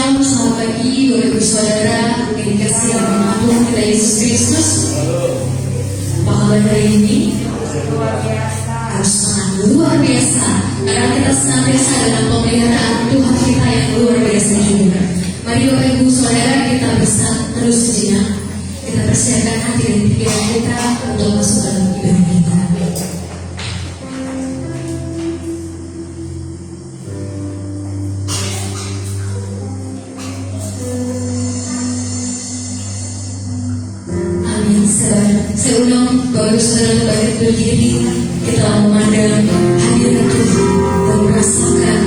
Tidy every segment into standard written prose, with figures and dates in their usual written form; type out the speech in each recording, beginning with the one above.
Shalom, selamat pagi Bapak Ibu Saudara yang dikasihi oleh Tuhan kita Yesus Kristus. Apa kabar hari ini? Harus sangat luar biasa, karena kita senantiasa dalam pemeliharaan Tuhan kita yang luar biasa juga. Mari Bapak Ibu Saudara, kita bisa terus sejenak. Kita persiapkan hati dan pikiran kita untuk masuk dalam ibadah kita. Saya undang Bapak Ibu Saudara bangkit berdiri. Kita memandang hadirat Tuhan dan merasakan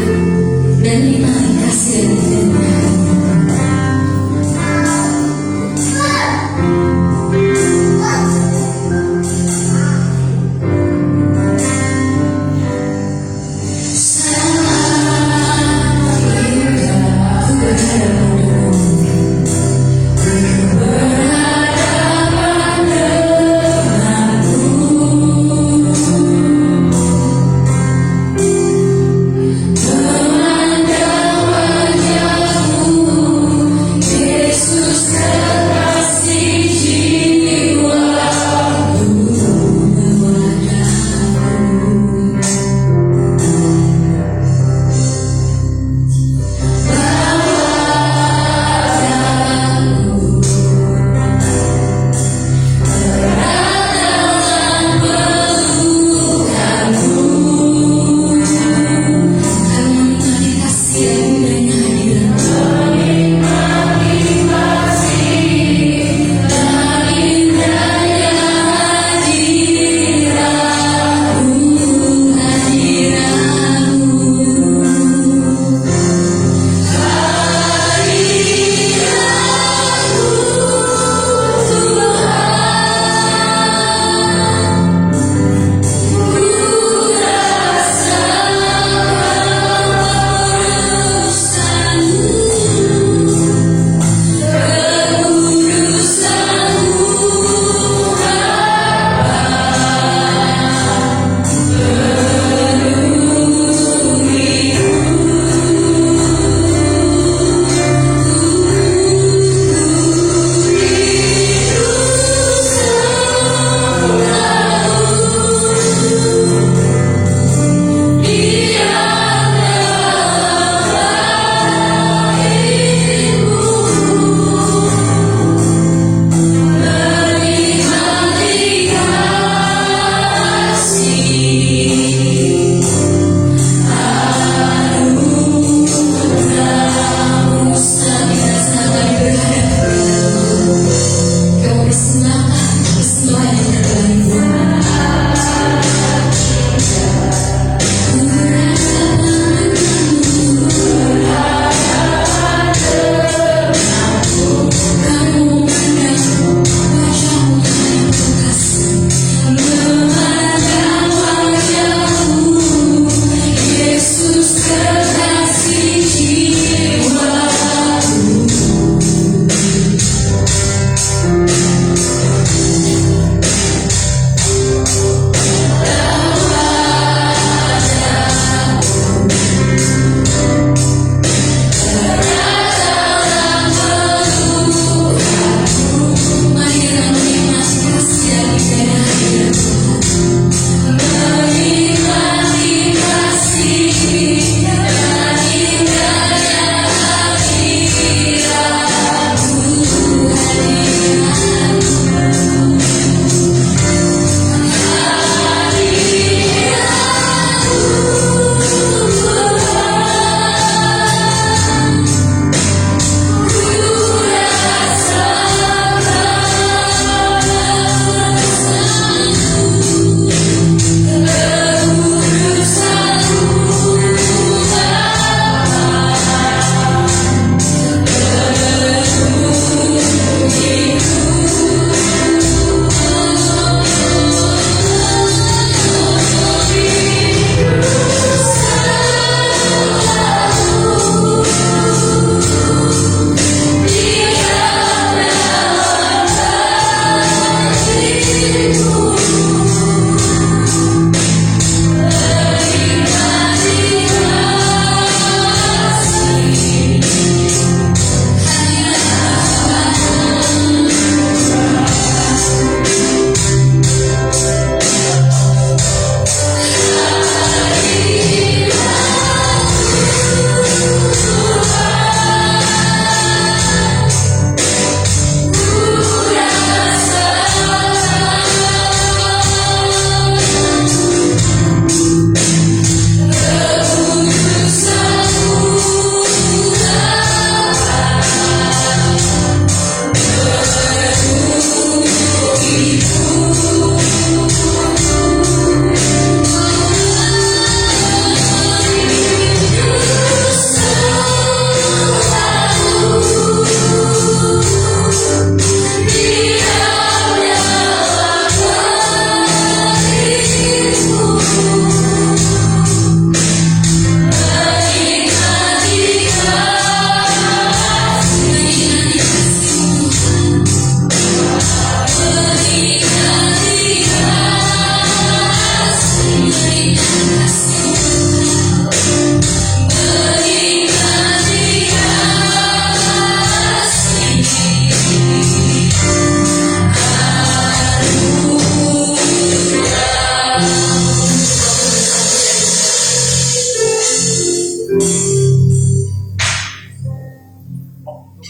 dan nikmati kasih dan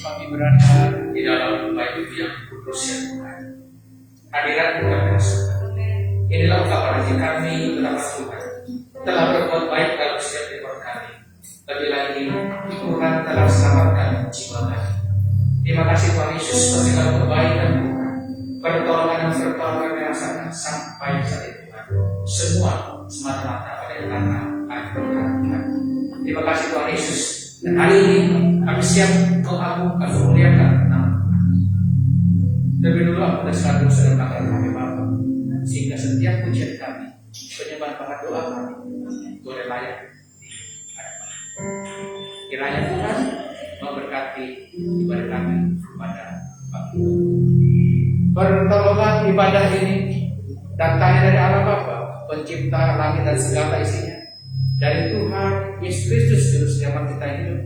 kami berada di dalam bait yang kudus ya Tuhan. Hadirat Tuhan yang suci. Inilah ungkapan hati kami betapa Tuhan telah berbuat baik dalam setiap kehidupan kami. Lebih lagi Tuhan telah selamatkan jiwa kami. Terima kasih Tuhan Yesus atas segala kebaikan Tuhan, pertolongan dan pertolongan yang rasakan sampai saat ini Tuhan. Semua semata-mata pada karena anugerah Tuhan. Terima kasih Tuhan Yesus. Dan hari ini kami siap mengagungkan, memuliakan nama Tuhan. Terlebih dulu aku dan selalu sedang melakukan kami Bapa, sehingga setiap pujian kami, penyembahan bahkan doa kami, boleh layak di hadapan. Kiranya Tuhan memberkati ibadah kami pada pagi. Pertolongan ibadah ini datangnya dari Allah Bapa, pencipta langit dan segala isinya, dari Tuhan Yesus Kristus Juru Selamat kita hidup,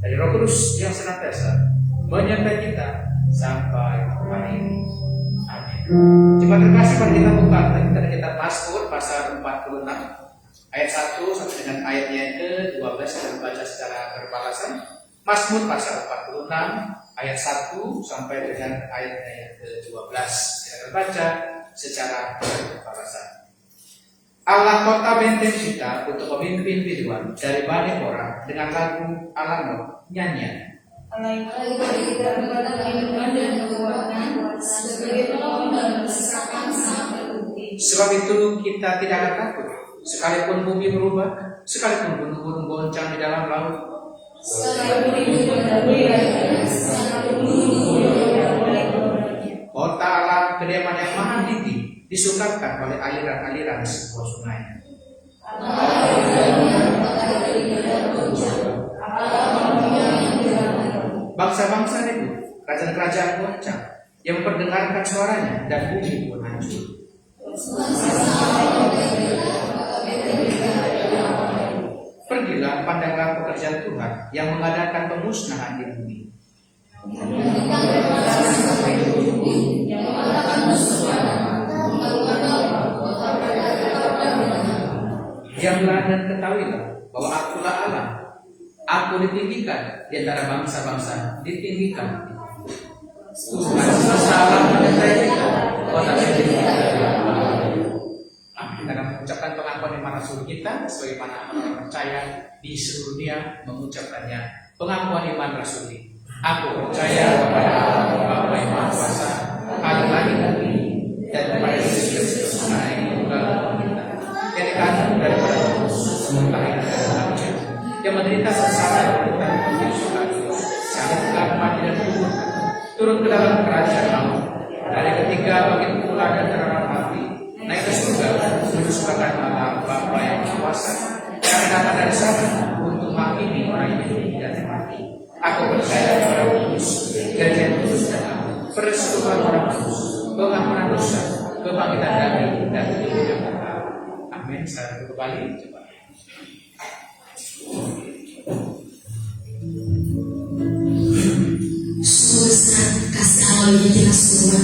dari Roh Kudus yang senantiasa menyertai kita sampai hari ini. Amin. Terima kasih pada kita buka dari kitab Mazmur pasal 46 ayat 1 sampai dengan ayatnya ke-12 kita membaca secara berpalasan. Mazmur pasal 46 ayat 1 sampai dengan ayatnya yang ke-12 kita membaca secara berpalasan. Allah kota benteng kita untuk pemimpin biduan dari banyak orang dengan lagu Alamot nyanyian. Sebab itu kita tidak akan takut, sekalipun bumi berubah, sekalipun gunung-gunung goncang di dalam laut, kota Allah kediaman yang maha tinggi disukapkan oleh aliran-aliran sebuah sungai. Bangsa-bangsa itu, kerajaan-kerajaan goncang yang mendengarkan suaranya dan bumi pun hancur. Pergilah, pandanglah pekerjaan Tuhan yang mengadakan pemusnahan di bumi. Diamlah dan ketahuilah bahwa akulah Allah. Aku ditinggikan di antara bangsa-bangsa, ditinggikan. Tuhan semesta alam menyertai kita. Kota kita akan mengucapkan pengakuan iman rasul kita sebagaimana orang percaya di seluruh dunia mengucapkannya. Pengakuan iman rasul ini. Aku percaya kepada Allah Bapa yang Maha Kuasa, Allah langit dan bumi, dan kepada Yesus Kristus Anak yang tunggal kita, yang dikandung daripada sementara dan yang menderita sengsara dan menyusukan sangat telah mati dan kubur, turun ke dalam kerajaan Allah, dari ketiga bangkit pula dan terang mati, naik ke surga, menyusukan Allah Bapa yang Maha Kuasa, yang datang dari sana untuk menghakimi orang yang hidup dan mati. Aku percaya kepada Kudus, Gereja Kudus dan Amin, persekutuan orang kudus, pengampunan dosa, kebangkitan dari dan hidup yang kekal. Amin. Saya kembali coba. Sungguh besar kasih Allah bagi kita semua,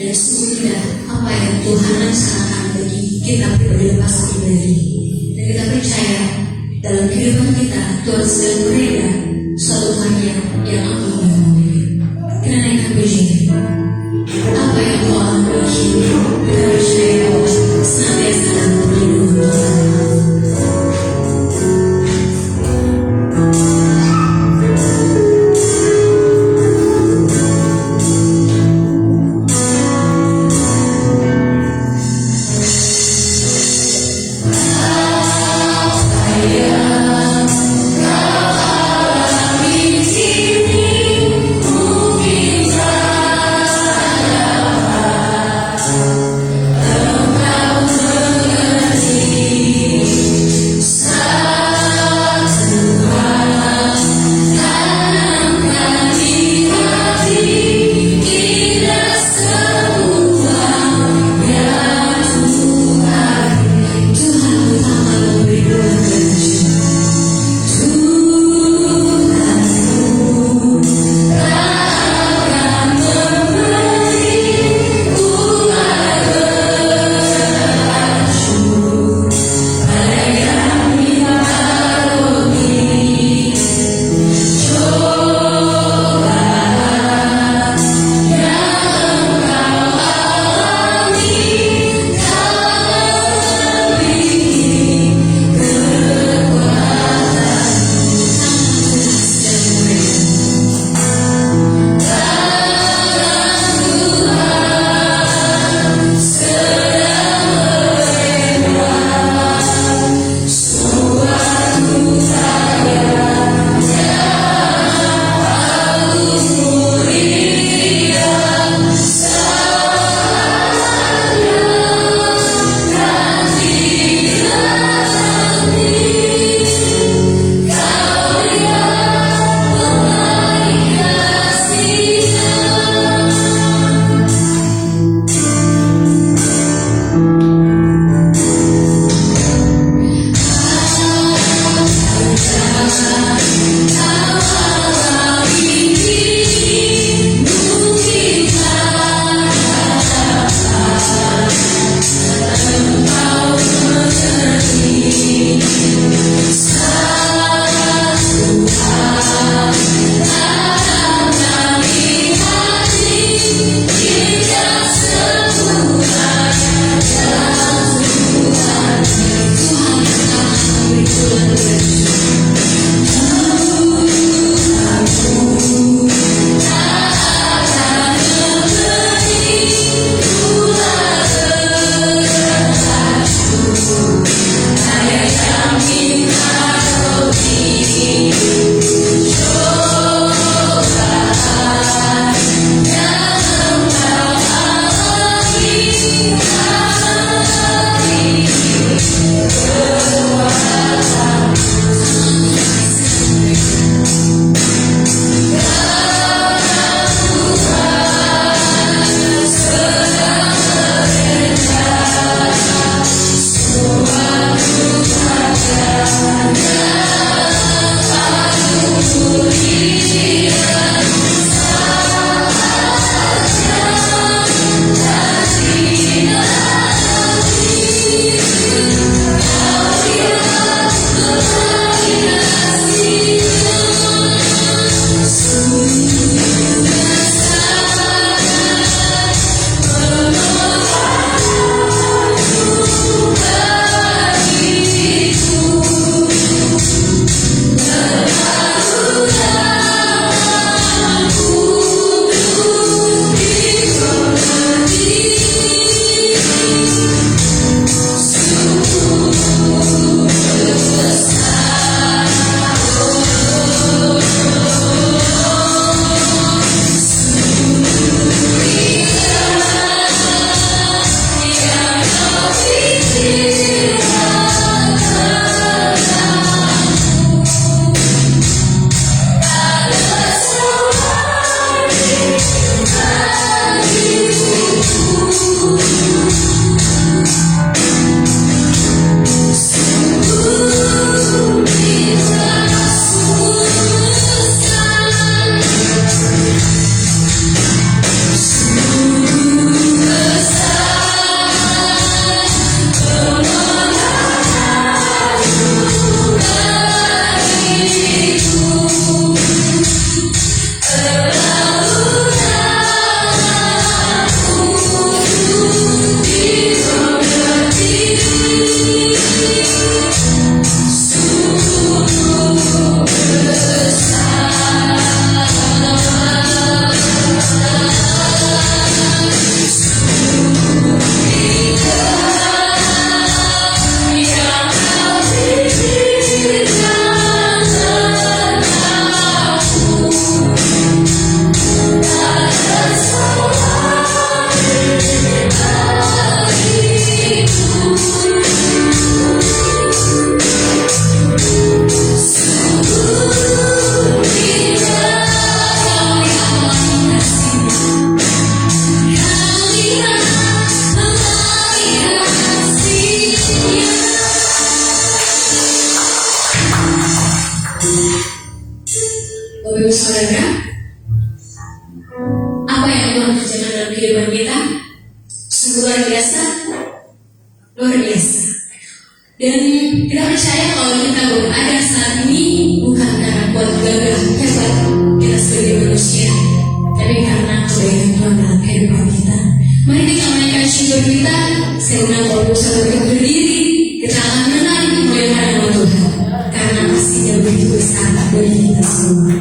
dan sungguh indah apa yang Tuhan rencanakan bagi kita pribadi lepas pribadi. Dan kita percaya dalam kehidupan kita Tuhan sedang berbeda suatu hanya yang agung dan mulia. Kita naikkan puji. Apa yang kau alami kini, kita percaya bahwa senantiasa dalam perlindungan Tuhan. Apa yang kau alami di sini? Saudara, apa yang Tuhan kerjakan dalam kehidupan kita sungguh luar biasa, luar biasa. Dan kita percaya kalau kita berada saat ini bukan karena kuat gagah hebat kita sebagai manusia, tapi karena kebaikan Tuhan dalam kehidupan kita. Mari kita menaikkan syukur kita. Saya undang Paulus untuk berdiri. Kita akan menang memuliakan nama Tuhan, karena pastinya begitu besar bagi kita semua.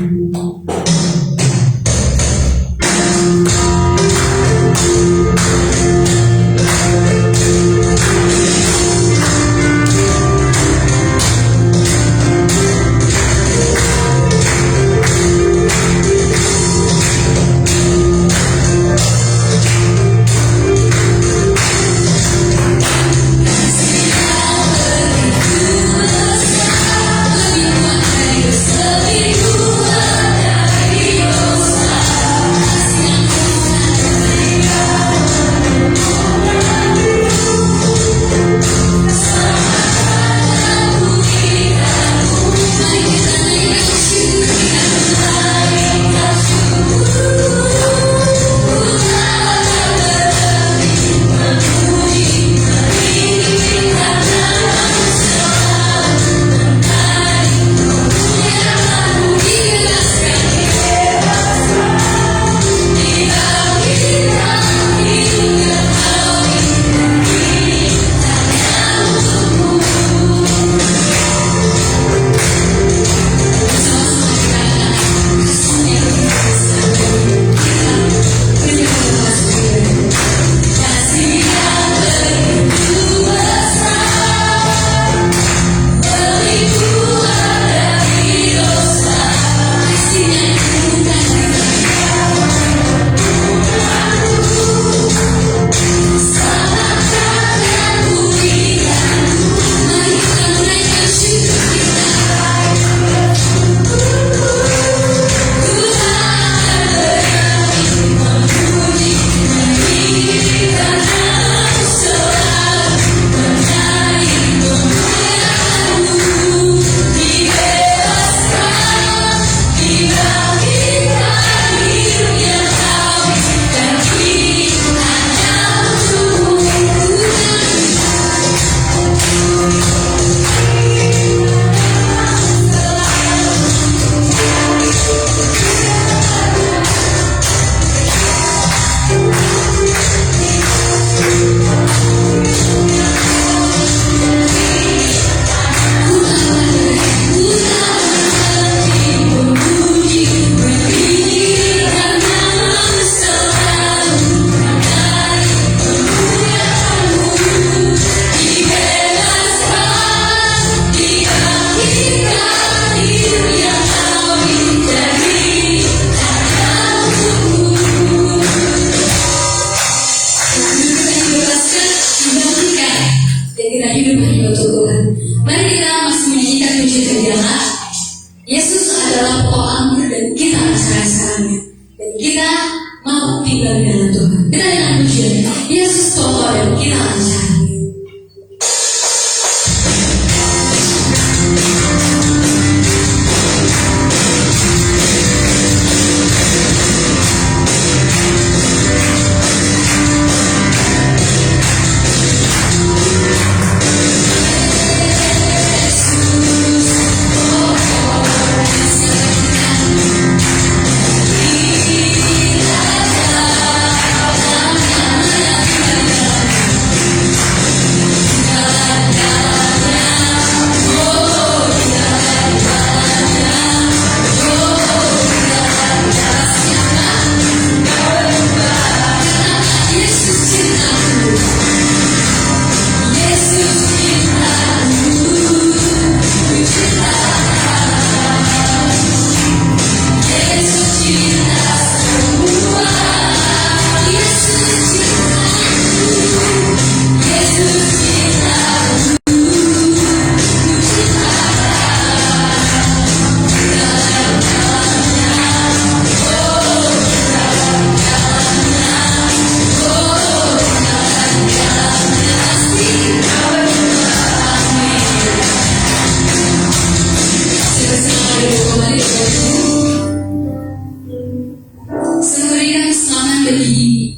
bagi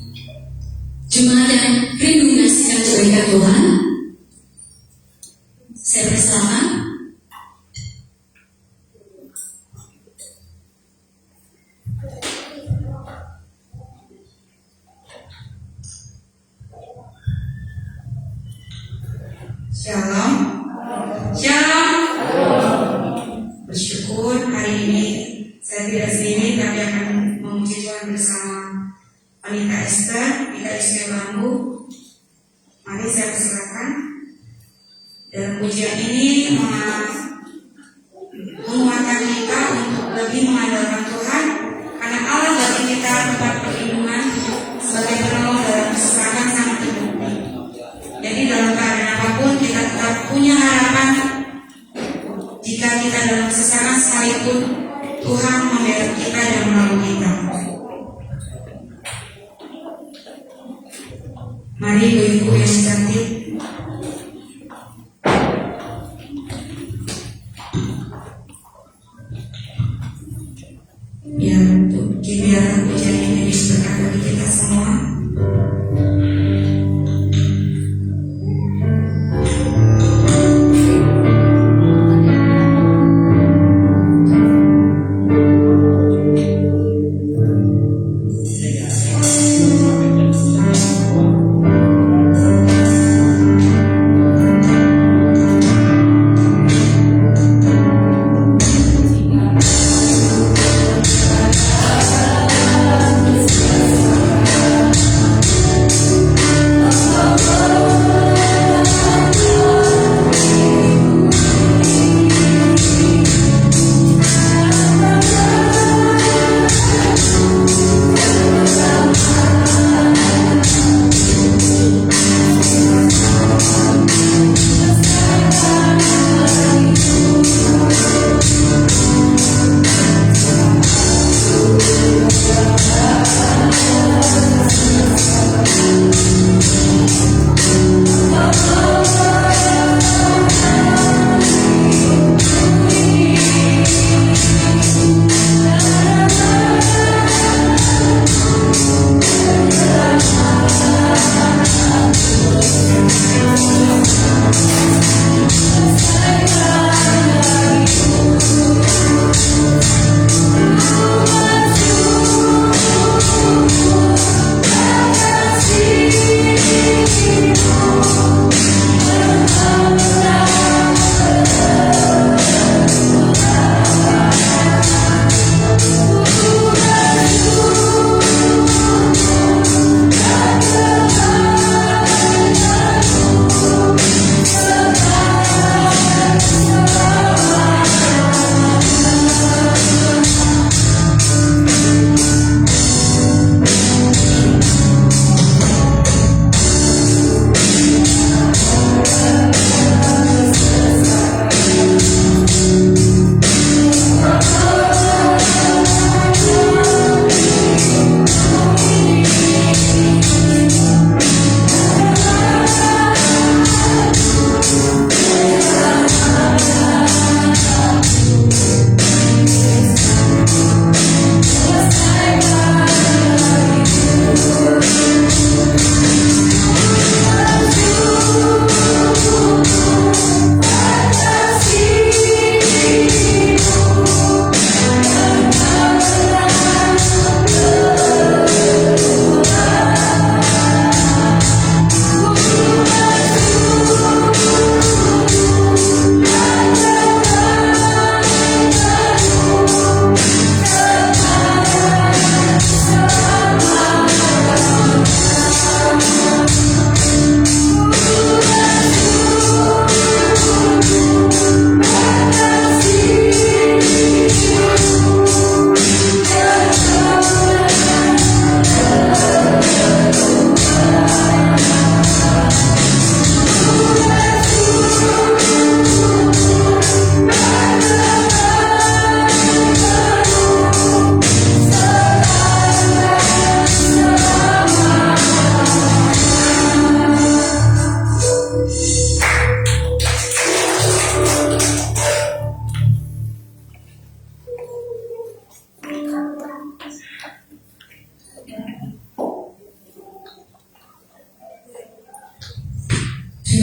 jemaat yang rindu menyaksikan kebaikan Tuhan. Saya bersama. Shalom. Shalom. Bersyukur hari ini saya tidak sendiri, tapi akan memuji Tuhan bersama wanita Esther di KSP Bambu. Mari saya persilakan. Dalam pujian ini menguatkan kita untuk lebih mengandalkan Tuhan, karena Allah bagi kita tempat perlindungan sebagai penolong dalam kesusahan sangat terbukti. Jadi dalam keadaan apapun kita tetap punya harapan. Jika kita dalam sesaran sekalipun, Tuhan membela kita dan menolong kita. Mari ibu-ibu yang cantik, biar pujian ini berkat bagi kita semua.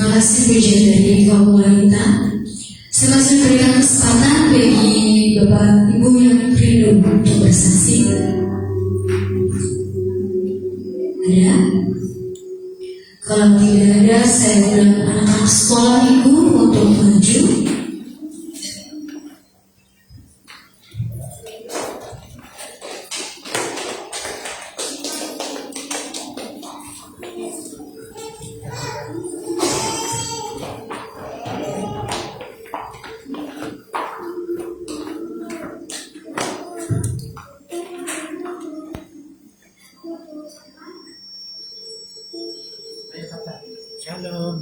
Terima kasih pujian dari kaum wanita. Saya masih berikan kesempatan bagi Bapak Ibu yang rindu untuk bersaksi. Ada? Kalau tidak ada, saya undang anak-anak sekolah Ibu untuk maju. Shalom.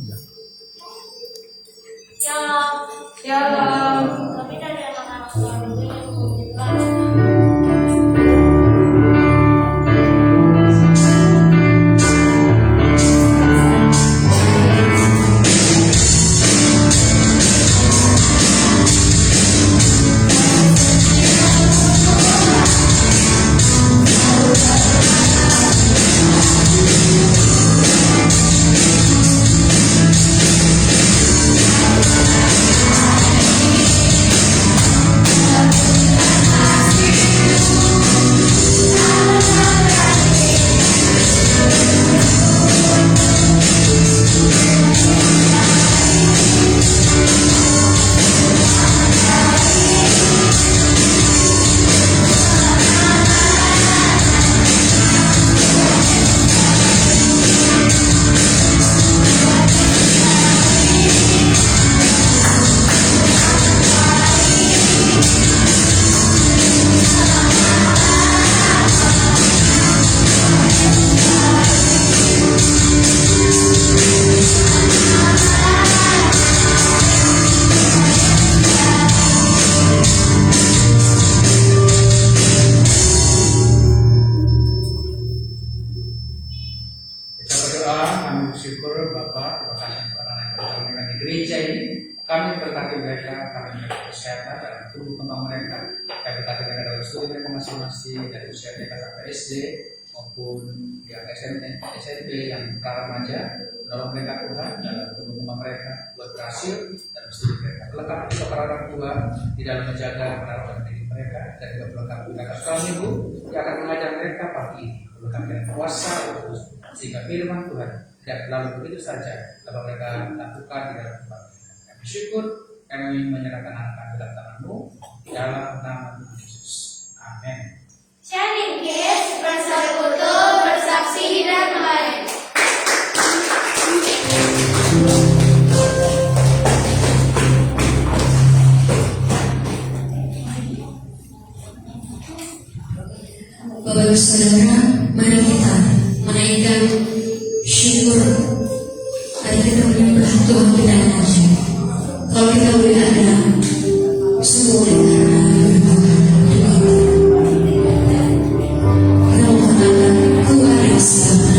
Shalom. Shalom. Kami dari anak-anak sekolah minggu yang mengucapkan Kita berdoa, kami bersyukur Bapak, terima kasih kepada anak yang di gereja ini. Kami berkati mereka, kami memberikan kesehatan dalam tubuh kembang mereka. Kami berkati mereka dalam studi mereka masing-masing dari usia mereka sampai SD maupun yang SMP yang pra-remaja. Dalam mereka Tuhan dalam tubuh kembang mereka buat berhasil dalam studi mereka. Lengkapi juga para orang tua di dalam menjaga perawatan diri mereka dan juga melengkapi mereka sekolah minggu yang akan mengajar mereka pagi ini. Melengkapi dengan kuasa untuk sehingga firman Tuhan tidak lalu begitu saja dapat mereka lakukan di dalam tempat mereka. Kami bersyukur, kami menyerahkan anak kami dalam tangan-Mu di dalam nama Tuhan Yesus. Amin. Shining Kids bersekutu bersaksi dan melayani. Bapak Ibu Saudara, mari kita menaikkan syukur. Mari kita menyembah Tuhan kita yang ajaib. Kalau kita boleh ada semua oleh karena kita mengatakan Tuhan yang segala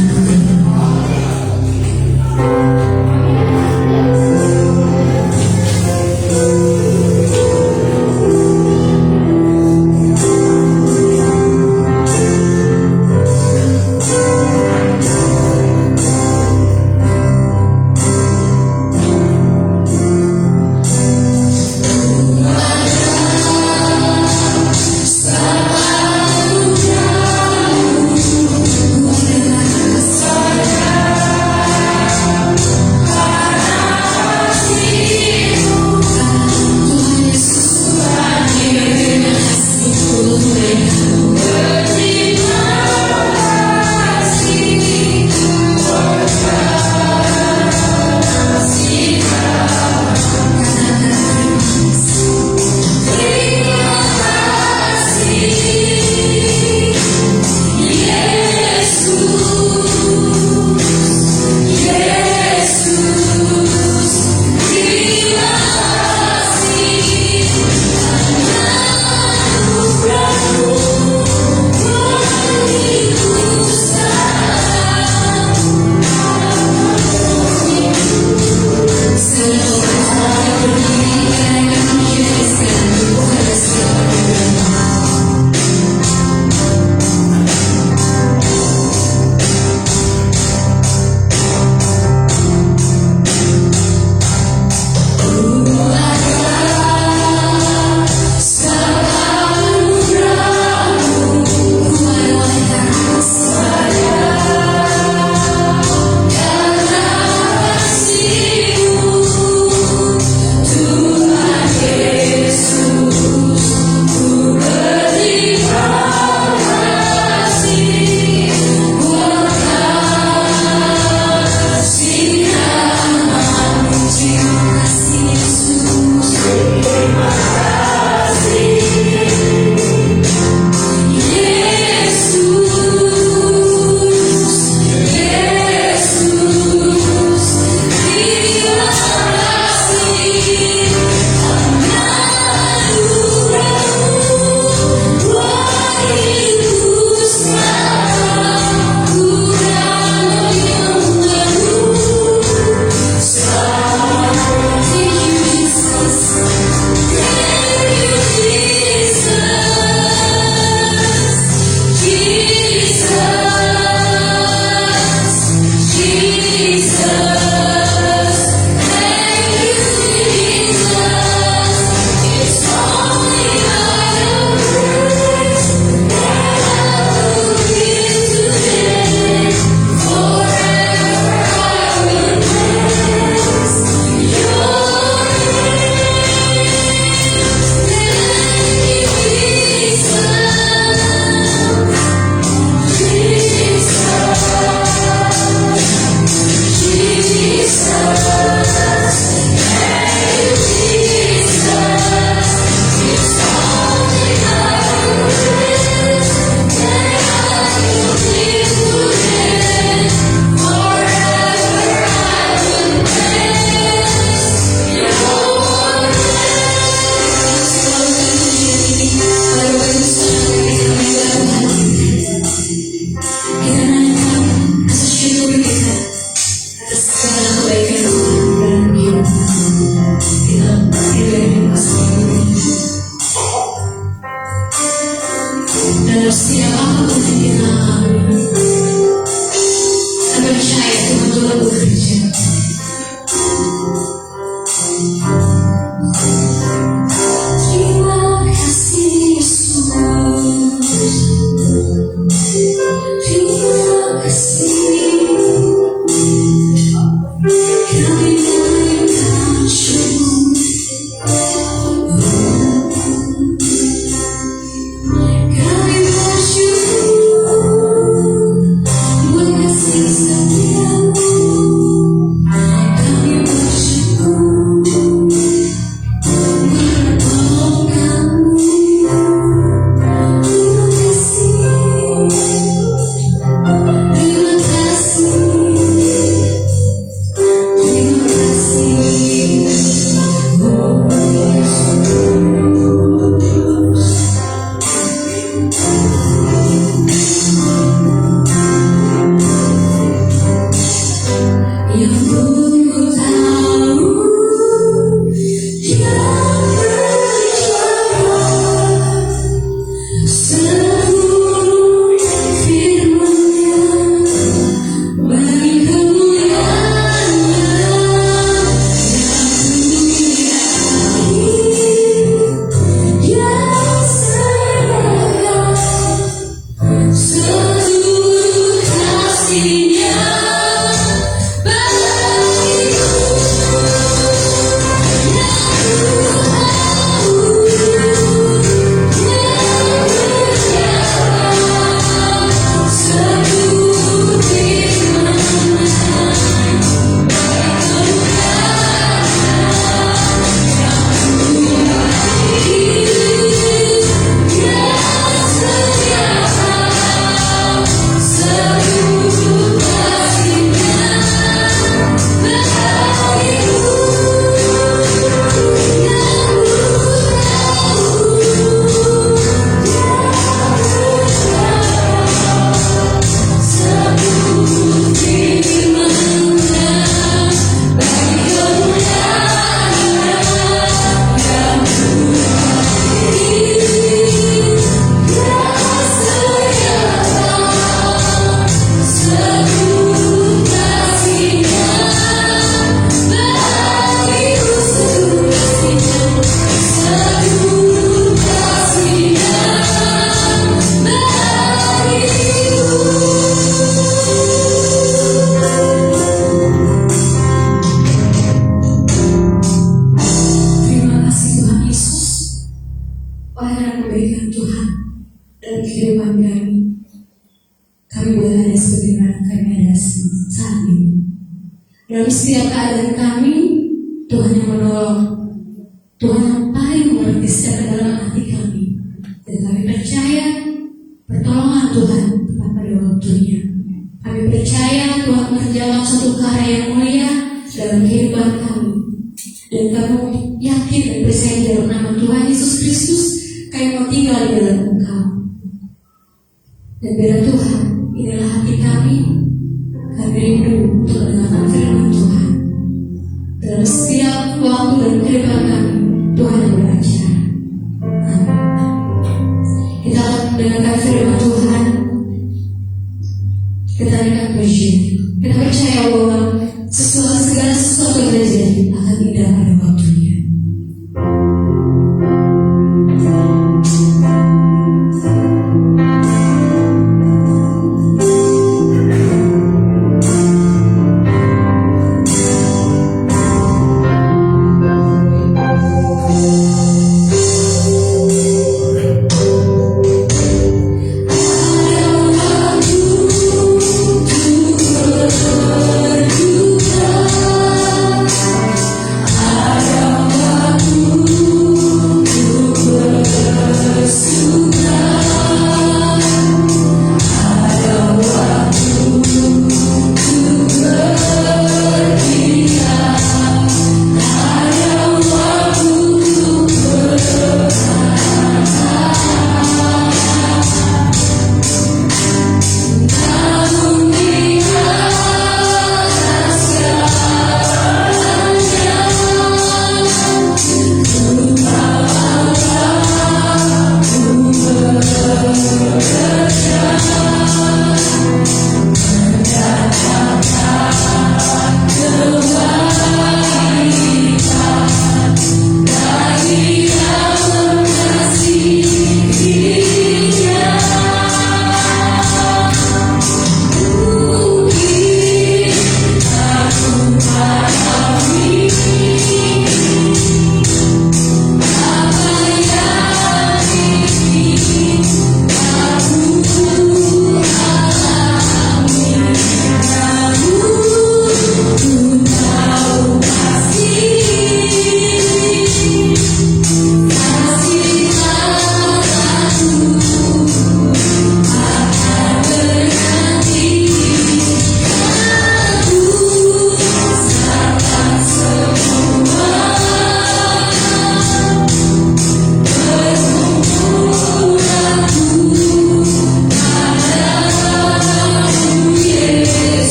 kami boleh ada sebagaimana kami ada saat ini. Dalam setiap keadaan kami, Tuhan yang menolong, Tuhan yang paling mengerti setiap dalam hati kami. Dan kami percaya pertolongan Tuhan tepat pada waktunya. Kami percaya Tuhan menjawab satu karya yang mulia dalam kehidupan kami. Dan kami yakin dan percaya dalam nama Tuhan Yesus Kristus, kami mau tinggal di dalam Engkau. Dan biar Tuhan, inilah hati kami rindu untuk mendengarkan firman Tuhan. Dalam setiap waktu dan kehidupan kami, Tuhan yang berbicara. Amin. Kita akan mendengarkan firman Tuhan. Kita akan bersyukur. Kita percaya bahwa segala sesuatu yang terjadi akan indah pada waktunya.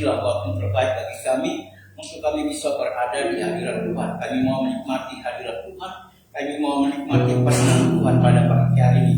inilah waktu yang terbaik bagi kami untuk kami bisa berada di hadirat Tuhan. Kami mau menikmati hadirat Tuhan, kami mau menikmati perkenan Tuhan pada pagi hari ini.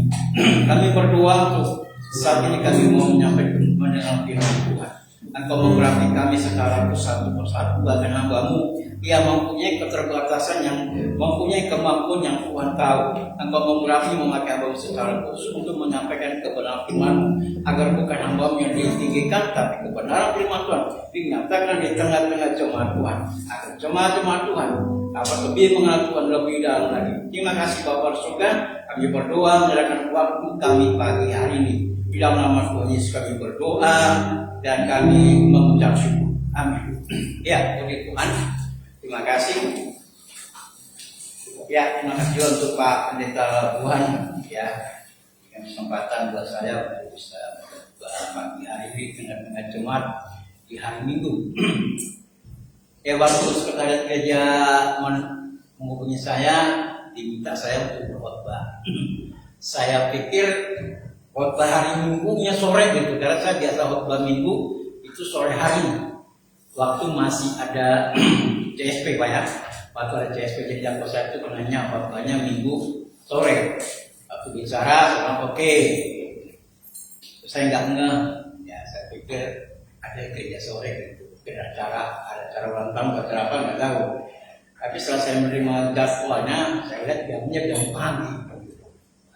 Kami berdoa untuk saat ini kami mau menyampaikan mendengar firman Tuhan. Engkau mengurapi kami secara satu persatu, bahkan hamba-Mu yang mempunyai keterbatasan, yang mempunyai kemampuan yang Tuhan tahu. Engkau mengurapi memakai hamba-Mu secara khusus untuk menyampaikan kebenaran firman-Mu, agar bukan hamba-Mu yang ditinggikan, tapi kebenaran firman Tuhan dinyatakan di tengah-tengah jemaat Tuhan, agar jemaat-jemaat Tuhan dapat lebih mengenal Tuhan lebih dalam lagi. Terima kasih Bapa di surga. Kami berdoa menyerahkan waktu kami pagi hari ini. Di dalam nama Tuhan Yesus kami berdoa dan kami mengucap syukur. Amin. Ya, puji Tuhan. Terima kasih. Ya, terima kasih juga untuk Pak Pendeta Tuhan. Ya, yang kesempatan buat saya untuk bisa pagi hari ini dengan jemaat di hari Minggu. Ya, waktu sekretariat gereja menghubungi saya, diminta saya untuk berkhotbah. Saya pikir khotbah hari Minggunya sore gitu, karena saya biasa khotbah Minggu itu sore hari, waktu masih ada CSP Pak ya. Waktu ada CSP jadi yang saya itu penanya khotbahnya Minggu sore. Waktu bicara saya bilang oke. Saya nggak ngeh, ya saya pikir ada gereja sore gitu, ada acara ulang tahun, acara apa nggak tahu. Tapi setelah saya menerima jadwalnya, saya lihat jamnya jam pagi.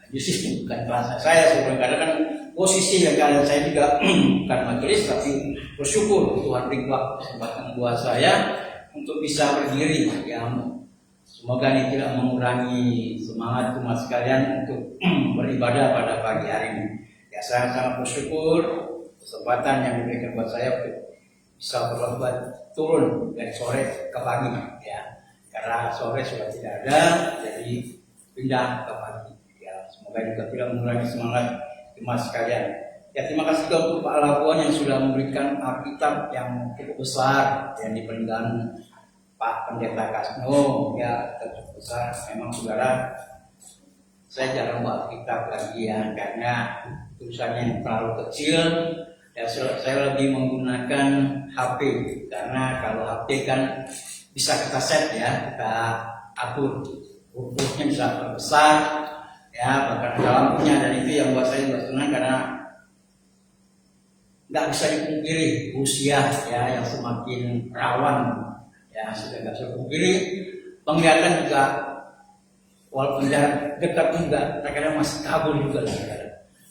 Justru bukan bahasa saya sebenarnya, karena kan posisi yang keadaan saya juga bukan majelis, tapi bersyukur Tuhan beri kesempatan buat saya untuk bisa berdiri. Ya, semoga ini tidak mengurangi semangat umat sekalian untuk beribadah pada pagi hari ini. Ya, saya sangat bersyukur kesempatan yang diberikan buat saya untuk bisa berbuat turun dari sore ke pagi. Ya, karena sore sudah tidak ada, jadi pindah ke pagi. Semoga juga tidak mengurangi semangat jemaat sekalian. Ya, terima kasih juga untuk Pak Labuan yang sudah memberikan Alkitab yang cukup besar yang dipendam Pak Pendeta Kasno. Ya, cukup besar. Memang saudara, saya jarang bawa Alkitab lagi ya, karena tulisannya yang terlalu kecil. Ya, saya lebih menggunakan HP, karena kalau HP kan bisa kita set ya, kita atur hurufnya bisa terbesar. Ya, bahkan ada lampunya, dan itu yang buat saya juga senang, karena nggak bisa dipungkiri usia ya yang semakin rawan, ya sudah nggak bisa dipungkiri. Penglihatan juga walaupun dekat juga kadang masih kabur juga lah.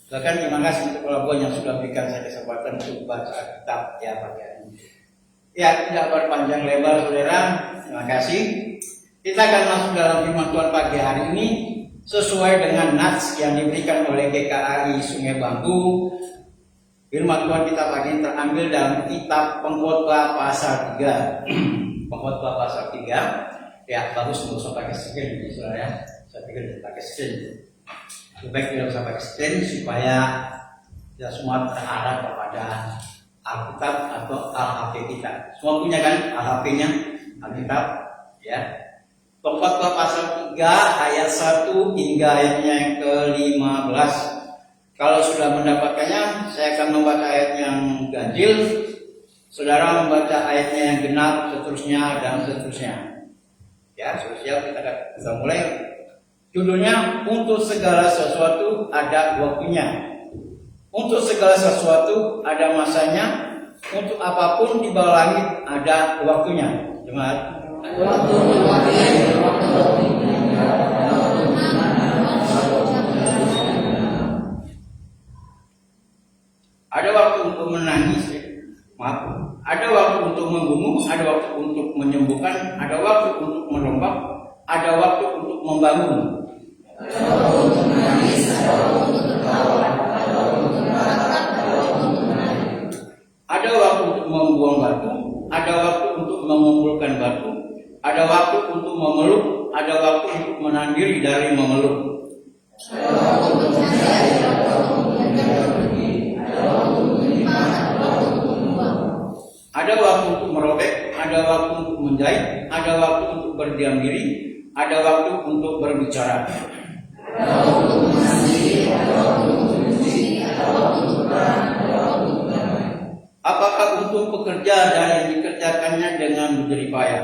Bahkan terima kasih untuk pelabuhan yang sudah berikan saya kesempatan untuk baca Alkitab ya pagi hari ini. Ya, tidak berpanjang lebar saudara, terima kasih. Kita akan masuk dalam firman Tuhan pagi hari ini sesuai dengan nats yang diberikan oleh GKI Sungai Bambu. Firman Tuhan kita pagi ini terambil dalam kitab Pengkhotbah pasal 3. Pengkhotbah pasal 3. Ya, bagus nggak usah pakai screen ya. Saya pikir pakai screen. Lebih baik tidak usah pakai screen supaya kita semua terarah kepada Alkitab atau Al-HP kita. Semua punya kan Al-HP-nya Alkitab ya. Pengkhotbah pasal 3 ayat 1 hingga ayatnya yang ke-15. Kalau sudah mendapatkannya, saya akan membaca ayat yang ganjil. Saudara membaca ayatnya yang genap, seterusnya dan seterusnya. Ya, seterusnya kita mulai. Judulnya, untuk segala sesuatu ada waktunya. Untuk segala sesuatu ada masanya. Untuk apapun di bawah langit ada waktunya. Jemaat. Ada waktu untuk menangis, ada waktu untuk membunuh, ada waktu untuk menyembuhkan, ada waktu untuk merombak, ada waktu untuk membangun. Ada waktu untuk menangis, ada waktu untuk tertawa, ada waktu untuk berharap, ada waktu untuk menangis. Ada waktu untuk membuang batu, ada waktu untuk mengumpulkan batu, ada waktu untuk memeluk, ada waktu untuk menahan diri dari memeluk. Ada waktu untuk mencari, ada waktu untuk pergi, ada waktu untuk menyimpan, ada waktu untuk membuang. Ada waktu untuk merobek, ada waktu untuk menjahit, ada waktu untuk berdiam diri, ada waktu untuk berbicara. Ada waktu untuk mengasihi, ada waktu untuk benci, ada waktu untuk perang, ada waktu untuk damai. Apakah untuk pekerja dan yang dikerjakannya dengan berjerih payah?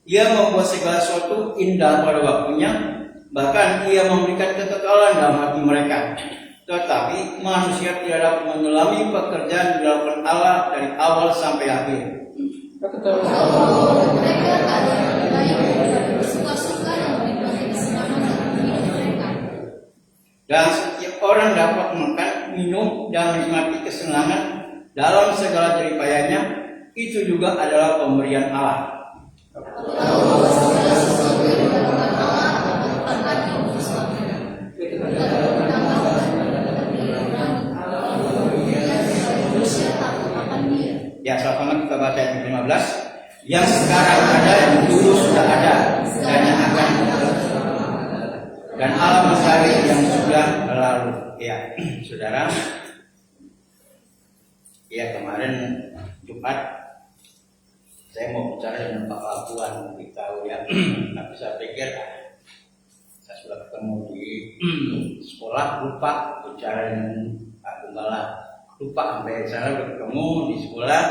Ia membuat segala sesuatu indah pada waktunya, Bahkan ia memberikan kekekalan dalam hati mereka. Tetapi manusia tidak dapat menyelami pekerjaan dilakukan Allah dari awal sampai akhir. Mereka adalah baik suka-suka dan menikmati kesenangan dalam hidup mereka. Dan setiap orang dapat makan, minum, dan menikmati kesenangan dalam segala jeripayanya. Itu juga adalah pemberian Allah. Segala sesuatu yang dilakukan Allah berkati sesuatu. Ya, sama-sama kita baca ayat 15. Yang sekarang ada, yang dulu sudah ada, dan yang akan ada. Dan Allah mencari yang sudah berlalu. Ya, saudara. Ya, kemarin Jumat saya mau bicara dengan Pak Labuan, beritahu ya. Tapi saya pikir saya sudah ketemu di sekolah, lupa bicara dengan Pak Gembala, lupa sampai sana bertemu di sekolah.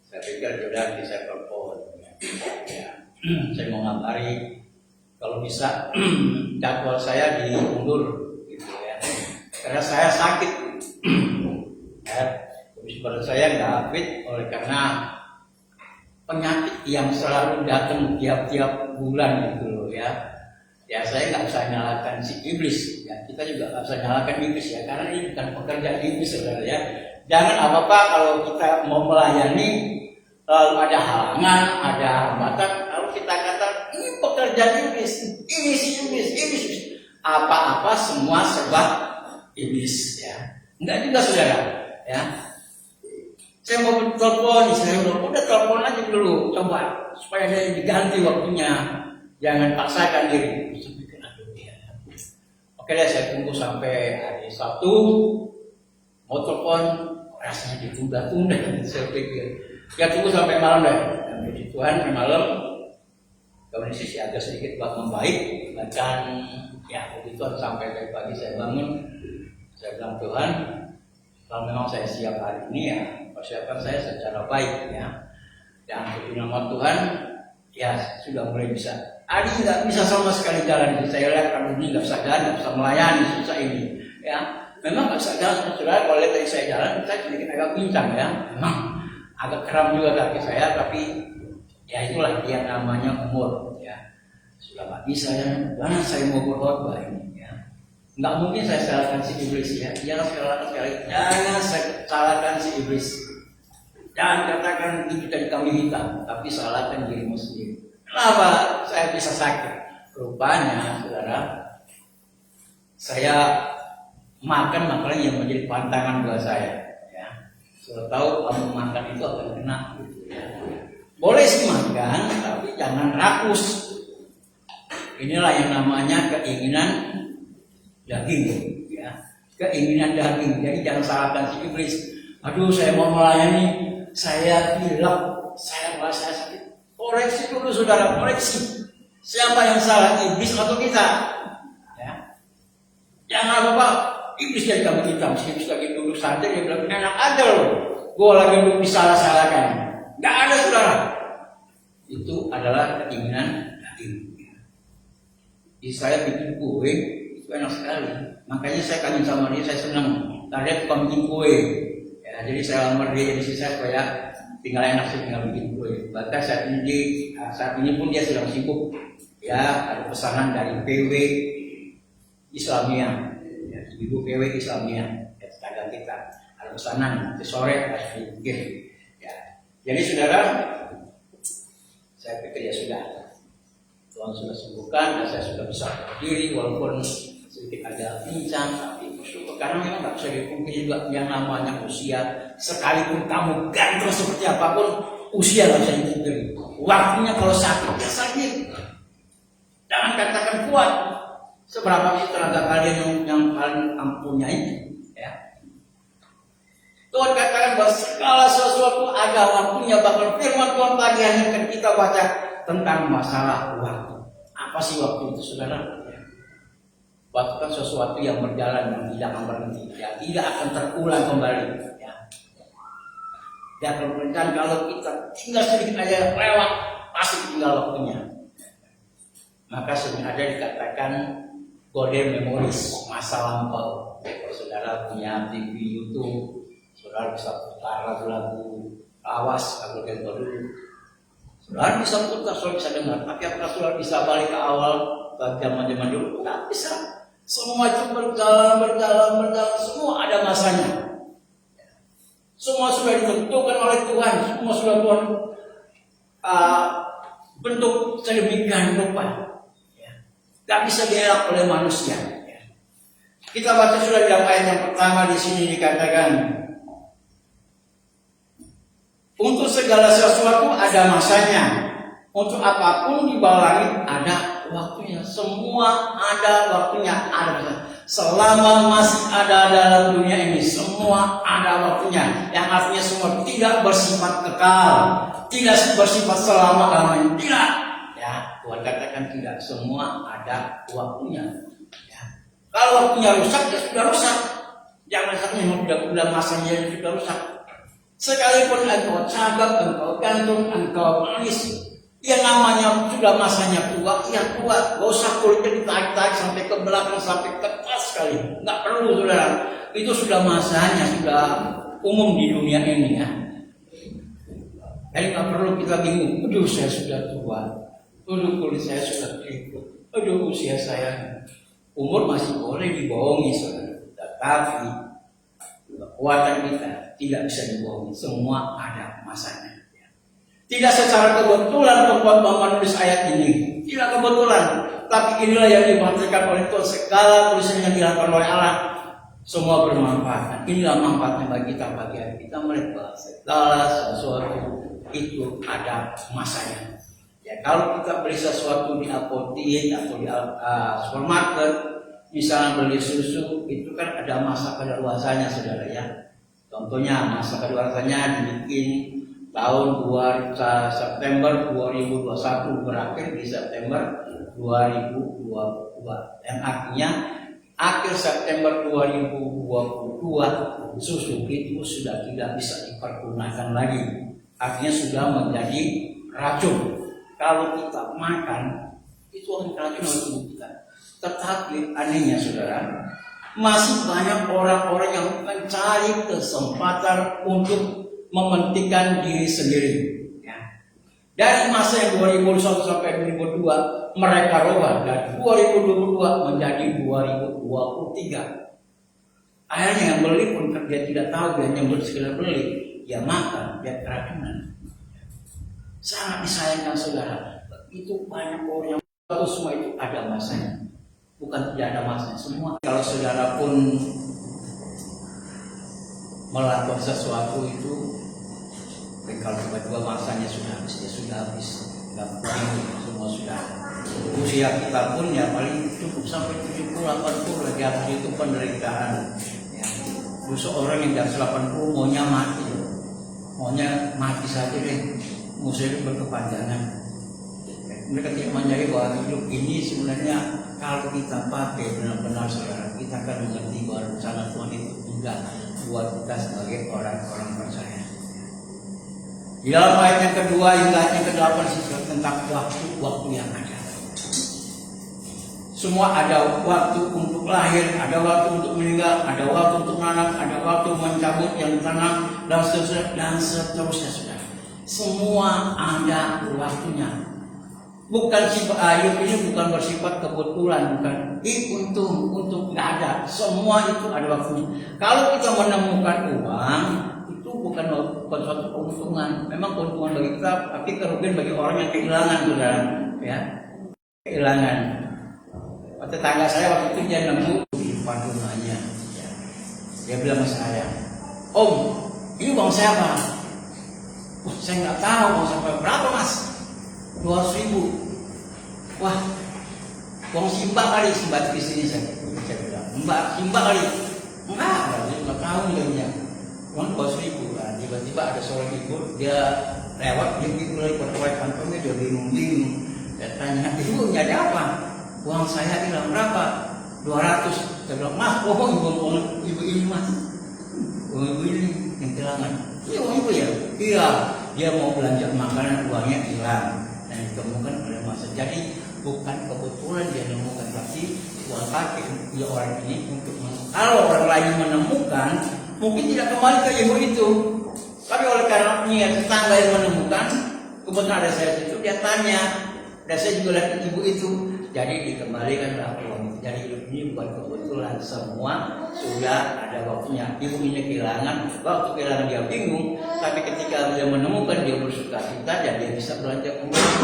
Saya pikir sudah bisa telepon. Ya. Saya mau ngabari kalau bisa jadwal saya diundur, gitu ya. Karena saya sakit, ya. Badan saya nggak fit oleh karena penyakit yang selalu datang tiap-tiap bulan gitu loh ya. Ya saya nggak bisa nyalakan si iblis ya, kita juga nggak bisa nyalakan iblis ya, karena ini bukan pekerjaan iblis saudara ya. Jangan apa-apa kalau kita mau melayani lalu ada halangan, ada hambatan, lalu kita kata ini pekerjaan iblis, ini si iblis, apa-apa semua serba iblis ya. Enggak juga saudara ya. Saya mau telepon, udah telepon aja dulu, coba supaya dia diganti waktunya, jangan paksakan diri. Oke deh, saya tunggu sampai hari Sabtu, mau telepon, rasanya ditunda-tunda. Saya pikir, ya tunggu sampai malam deh. Dan puji Tuhan, malam kondisi agak sedikit membaik, bahkan ya puji Tuhan sampai dari pagi saya bangun, saya bilang Tuhan, kalau memang saya siap hari ini ya persiapan saya secara baik ya, dan untuk nama Tuhan ya sudah mulai bisa. Adi nggak bisa sama sekali jalan, saya lihat kalau ini nggak bisa jalan, nggak bisa melayani susah ini ya. Memang nggak bisa jalan saudara, kalau lihat dari saya jalan saya sedikit agak pincang ya, memang agak kram juga kaki saya, tapi ya itulah dia namanya umur ya, sudah nggak bisa ya. Mana saya mau berkhotbah ini ya, nggak mungkin saya salahkan si iblis ya, jangan salahkan sekali, jangan saya salahkan si iblis. Jangan katakan kita di kambing hitam, tapi salahkan dirimu sendiri. Kenapa saya bisa sakit? Rupanya, saudara, saya makan makanan yang menjadi pantangan buat saya. Ya. Sudah tahu kamu makan itu akan kena. Gitu, ya. Boleh sih makan, tapi jangan rakus. Inilah yang namanya keinginan daging. Ya. Keinginan daging. Jadi jangan salahkan si iblis. Aduh, saya mau melayani. Saya bilang, saya merasa sakit. Koreksi dulu saudara, koreksi. Siapa yang salah, iblis atau kita? Ya. Jangan apa-apa, iblis jadi kami kita. Iblis lagi duduk santai, dia bilang, enak aja loh. Gue lagi duduk disalah-salahkan. Gak ada saudara. Itu adalah keinginan daging. Jadi saya bikin kue, itu enak sekali. Makanya saya kangen sama dia, saya senang. Tadi tukang bikin kue. Ya, jadi saya lamar dia jadi sisa supaya tinggal enak sih tinggal bikin kue. Bahkan saat ini pun dia sedang sibuk. Ya, ada pesanan dari PW Islamia, ya, ibu PW Islamia, ya, tetangga kita. Ada pesanan nanti sore harus dikirim. Ya, jadi saudara, saya pikir ya sudah. Tuhan sudah sembuhkan dan saya sudah bisa berdiri walaupun sedikit ada pincang, tapi bersyukur karena memang nggak bisa dipungkiri juga yang namanya usia. Sekalipun kamu ganteng seperti apapun, usia nggak bisa dipungkiri. Waktunya kalau sakit ya sakit. Jangan katakan kuat. Seberapa sih tenaga kalian yang paling mempunyai? Ya. Tuhan katakan bahwa segala sesuatu ada waktunya. Bahkan firman Tuhan pagi hari akan kita baca tentang masalah waktu. Apa sih waktu itu, saudara? Waktu kan sesuatu yang berjalan yang tidak akan berhenti, ya, tidak akan terulang kembali. Ya. Dan kalau kita tinggal sedikit aja lewat, pasti tinggal waktunya. maka sebenarnya ada dikatakan golden memories, masa lampau. Kalau saudara punya TV YouTube, saudara bisa putar lagu-lagu lawas, lagu dulu. Saudara bisa putar, saudara bisa dengar. Tapi apakah saudara bisa balik ke awal, ke zaman-zaman dulu? Tidak bisa. Semua itu berjalan, semua ada masanya. Semua sudah ditentukan oleh Tuhan, semua sudah Tuhan bentuk sedemikian rupa. Tidak bisa dielak oleh manusia. Kita baca sudah dalam ayat yang pertama di sini dikatakan, untuk segala sesuatu ada masanya, untuk apapun di bawah langit ada waktunya. Semua ada waktunya, ada. Selama masih ada dalam dunia ini, semua ada waktunya. Yang artinya semua tidak bersifat kekal, tidak bersifat selama-lamanya. Tidak. Ya, Tuhan katakan tidak, semua ada waktunya. Ya. Kalau waktunya rusak, ya sudah rusak. Jangan sampai sudah masanya sudah rusak. Sekalipun engkau cakap, engkau gantung, engkau manis, yang namanya sudah masanya tua, ya tua. Gak usah kulitnya ditarik-tarik sampai ke belakang, sampai ke atas sekali. Nggak perlu, saudara. Itu sudah masanya, sudah umum di dunia ini ya. Jadi nggak perlu kita bingung. Aduh, saya sudah tua. Aduh, kulit saya sudah keriput. Aduh, usia saya. Umur masih boleh dibohongi, saudara. Tetapi kekuatan kita tidak bisa dibohongi. Semua ada masanya. Tidak secara kebetulan Tuhan menulis ayat ini. Tidak kebetulan. Tapi inilah yang dimaksudkan oleh Tuhan. Segala tulisan yang dilakukan oleh Allah, semua bermanfaat. Inilah manfaatnya bagi kita pagi hari. Kita melihat bahwa segala sesuatu itu ada masanya. Ya, kalau kita beli sesuatu di apotek atau di supermarket, misalnya beli susu, itu kan ada masa kadaluarsanya, saudara ya. Contohnya masa kadaluarsanya dibikin tahun September 2021, berakhir di September 2022. Yang artinya akhir September 2022 susu itu sudah tidak bisa dipergunakan lagi. Artinya sudah menjadi racun. Kalau kita makan, itu akan racun oleh tubuh kita. Tetapi anehnya, saudara, masih banyak orang-orang yang mencari kesempatan untuk mementingkan diri sendiri. Ya. Dari masa yang 2021 sampai 2002, mereka rubah dari 2022 menjadi 2023. Akhirnya yang beli pun dia tidak tahu, dia hanya sekedar beli, dia makan, dia keracunan. Sangat disayangkan, saudara. Itu banyak orang yang semua itu ada masanya. Bukan tidak ada masanya, semua. Kalau saudara pun melakukan sesuatu itu, kalau tiba-tiba masanya sudah habis, ya sudah habis. Nggak perlu, semua sudah. Usia kita pun ya paling cukup sampai 70-80 lagi. Habis itu penderitaan. Ya. Seorang yang dari 80 maunya mati, maunya mati saja deh. Musuh itu berkepanjangan. Mereka tidak menyadari bahwa hidup ini sebenarnya kalau kita pakai benar-benar, saudara, kita akan mengerti bahwa rencana Tuhan itu indah buat kita sebagai orang-orang percaya. Di dalam ayat yang kedua hingga ayat yang ke-8 tentang waktu yang ada. Semua ada waktu untuk lahir, ada waktu untuk meninggal, ada waktu untuk menanam, ada waktu mencabut yang ditanam, dan seterusnya, saudara. Semua ada waktunya. Bukan sifat hidup ini bukan bersifat kebetulan, bukan. Untuk nggak ada. Semua itu ada waktunya. Kalau kita menemukan uang, itu bukan suatu keuntungan. Memang keuntungan bagi kita, tapi kerugian bagi orang yang kehilangan, saudara. Ya, kehilangan. Tetangga saya waktu itu dia nemu di depan rumahnya. Dia bilang sama saya, "Om, ini uang saya apa?" Saya nggak tahu mau sampai berapa, Mas. 200.000. Wah, uang Simba kali, Simba di sini saya bilang, Mbak Simba kali. Enggak, dia nggak tahu nilainya. Uang 200.000. Nah, tiba-tiba ada seorang ibu, dia lewat, dia mulai berkawai kantongnya, dia bingung-bingung. Dia tanya, "Ibu nyari apa?" "Uang saya." Bilang, "Berapa?" 200. Saya bilang, "Mas, uang ibu ini, Mas. Uang ibu ini yang kehilangan." "Iya, uang ibu ya?" "Iya." Dia mau belanja makanan, uangnya hilang dan ditemukan oleh masa. Jadi bukan kebetulan dia menemukan, berarti Tuhan pakai dia orang ini untuk kalau orang lain menemukan mungkin tidak kembali ke ibu itu, tapi oleh karena niat tetangga yang menemukan, kebetulan ada saya itu, dia tanya, dan saya juga lihat ibu itu, jadi dikembalikanlah uang itu. Jadi hidup ini bukan kebetulan, semua sudah ada waktunya. Ibu ini kehilangan, waktu kehilangan dia bingung, tapi ketika dia menemukan dia bersuka cita dan dia bisa belanja kembali.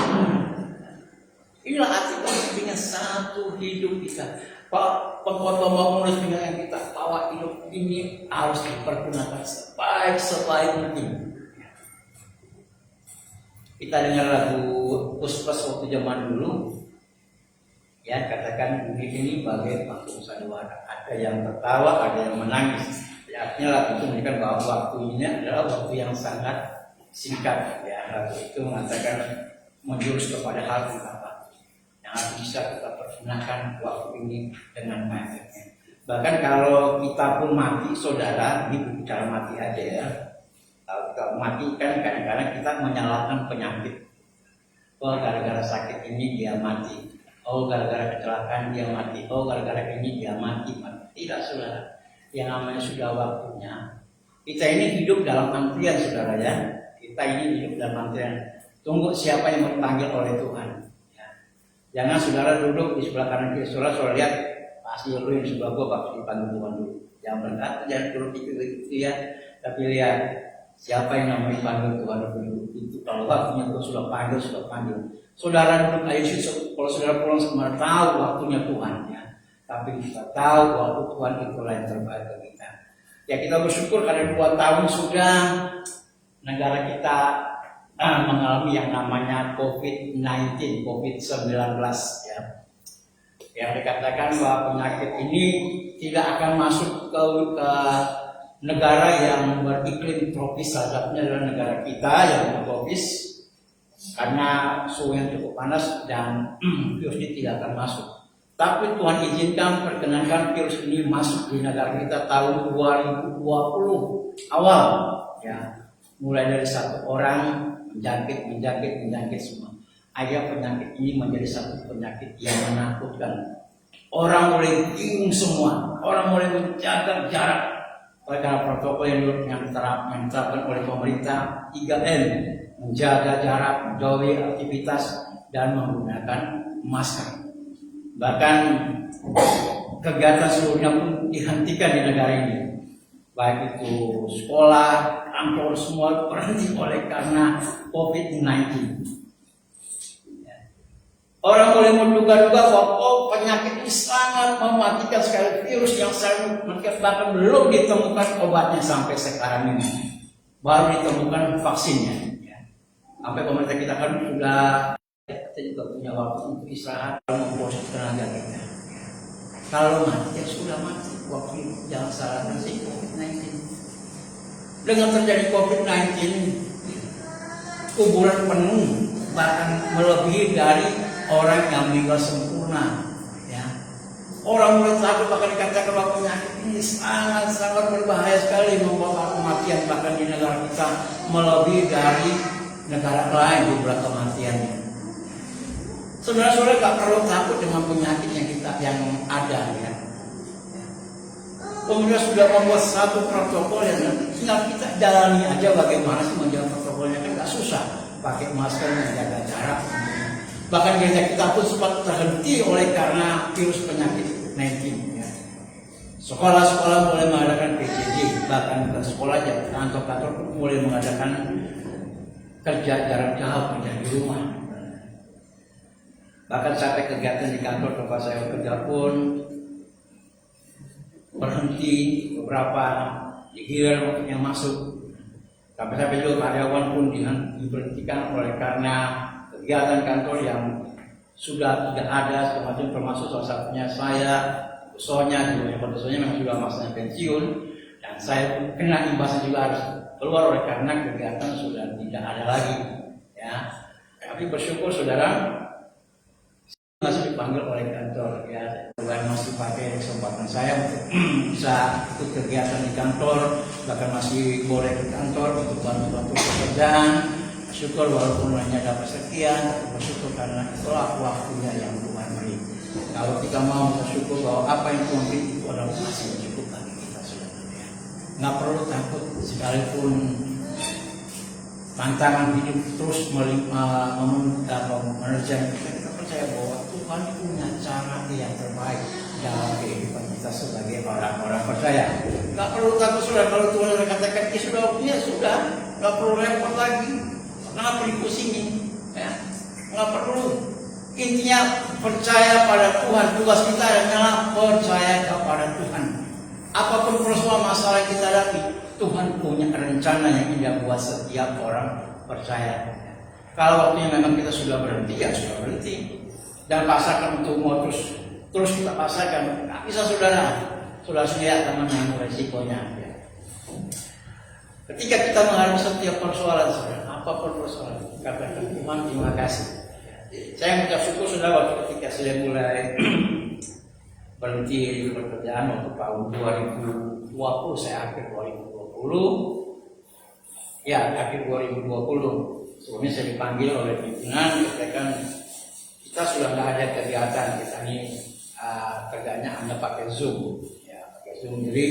Inilah arti positifnya satu hidup kita. Pak pembangunan yang kita bawa hidup ini harus dipergunakan sebaik mungkin. Kita dengar lagu Puspas waktu zaman dulu, ya katakan bumi ini bagai panggung sandiwara. Ada yang tertawa, ada yang menangis. Ya, artinya lagu itu menunjukkan bahwa waktu ini adalah waktu yang sangat singkat. Ya, lagu itu mengatakan menjurus kepada hal yang apa yang harus bisa kita pergunakan waktu ini dengan baik. Bahkan kalau kita pun mati, saudara, ini bicara mati aja ya. Kalau kita mati kan kadang-kadang kita menyalahkan penyakit. Oh gara-gara sakit ini dia mati. Oh gara-gara kecelakaan dia mati. Oh gara-gara ini dia mati. Tidak saudara. Yang namanya sudah waktunya. Kita ini hidup dalam antrian saudara ya. Kita ini hidup dalam antrian. Tunggu siapa yang dipanggil oleh Tuhan. Ya. Jangan saudara duduk di sebelah kanan kiri saudara lihat pasti lu yang sebelah gua bakal dipanggil Tuhan dulu. Jangan berkata jangan duduk itu ya. Tapi lihat siapa yang namanya panggil Tuhan dulu. Itu kalau waktunya Tuhan sudah panggil. Saudara duduk ayo sih kalau saudara pulang sebenarnya tahu waktunya Tuhan ya. Tapi kita tahu waktu Tuhan itulah yang terbaik bagi kita. Ya kita bersyukur karena 2 tahun sudah negara kita mengalami yang namanya COVID-19 ya. Yang dikatakan bahwa penyakit ini tidak akan masuk ke negara yang beriklim tropis, salah satunya adalah negara kita yang bertropis karena suhu yang cukup panas dan virus ini tidak akan masuk. Tapi Tuhan izinkan perkenankan virus ini masuk di negara kita tahun 2020 awal ya. Mulai dari 1 orang menjangkit semua. Akhirnya penyakit ini menjadi satu penyakit yang menakutkan. Orang mulai bingung semua, orang mulai menjaga jarak. Oleh karena protokol yang diterapkan oleh pemerintah 3M, menjaga jarak, menjauhi aktivitas dan menggunakan masker. Bahkan kegiatan seluruhnya pun dihentikan di negara ini. Baik itu sekolah, kantor semua berhenti oleh karena COVID-19. Orang boleh menduga-duga bahwa penyakit ini sangat mematikan sekali, virus yang sangat mematikan, bahkan belum ditemukan obatnya sampai sekarang ini. Baru ditemukan vaksinnya. Sampai pemerintah kita kan sudah, kita juga punya waktu untuk istirahat dan memproses tenaga kita. Kalau mati ya sudah mati. Waktu itu jangan salahkan si COVID-19. Dengan terjadi COVID-19, kuburan penuh, bahkan melebihi dari orang yang meninggal sempurna. Ya. Orang mulai takut, bahkan dikatakan bahwa penyakit ini sangat berbahaya sekali, membawa kematian bahkan di negara kita melebihi dari negara lain jumlah kematiannya. Saudara-saudara tak perlu takut dengan penyakit yang ada ya. Pemerintah sudah membuat satu protokol yang tinggal kita jalani aja bagaimana sih menjaga protokolnya, kan nggak susah, pakai masker, menjaga jarak. Bahkan gereja kita pun sempat terhenti oleh karena virus penyakit 19 ya. Sekolah-sekolah mulai mengadakan PJJ, bahkan bukan sekolah aja, kantor-kantor pun mulai mengadakan kerja jarak jauh, kerja di rumah. Bahkan sampai kegiatan di kantor tempat saya kerja pun berhenti, beberapa dihilir yang masuk. Sampai juga karyawan pun diberhentikan oleh karena kegiatan kantor yang sudah tidak ada semacam, termasuk salah satunya saya, soalnya memang sudah masanya pensiun dan saya pun kena imbasnya juga harus keluar oleh karena kegiatan sudah tidak ada lagi ya. Tapi bersyukur saudara masih dipanggil oleh kantor ya, Tuhan masih pakai kesempatan saya untuk bisa ikut kegiatan di kantor, bahkan masih boleh ke kantor untuk bantu-bantu pekerjaan Bersyukur walaupun hanya dapat sekian, tapi bersyukur karena itulah waktunya yang Tuhan beri. Kalau kita mau bersyukur bahwa apa yang Tuhan beri itu adalah masih cukup bagi kita sebenarnya. Nggak perlu takut sekalipun tantangan hidup terus meminta menerjang kita percaya bahwa Tuhan punya cara yang terbaik dalam kehidupan kita sebagai orang-orang percaya. Nggak perlu takut sudah kalau Tuhan sudah katakan ya sudah, nggak perlu repot lagi. Kenapa dipusingin? Ya, nggak perlu. Intinya percaya pada Tuhan. Tugas kita adalah percaya kepada Tuhan. Apapun persoalan masalah yang kita hadapi, Tuhan punya rencana yang indah buat setiap orang percaya. Kalau waktunya memang kita sudah berhenti, ya sudah berhenti. Dan paksakan untuk mau terus kita paksakan. Nggak bisa saudara. Sudah lihat teman yang resikonya. Ya. Ketika kita menghadapi setiap persoalan, saudara, apapun persoalan, katakan Tuhan terima kasih. Saya mengucap syukur saudara waktu ketika saya mulai berhenti di pekerjaan waktu tahun 2020, saya akhir 2020. Ya, akhir 2020. Sebelumnya saya dipanggil oleh pimpinan, katakan kita sudah nggak ada kegiatan, kita ini kerjanya Anda pakai Zoom, ya pakai Zoom. Jadi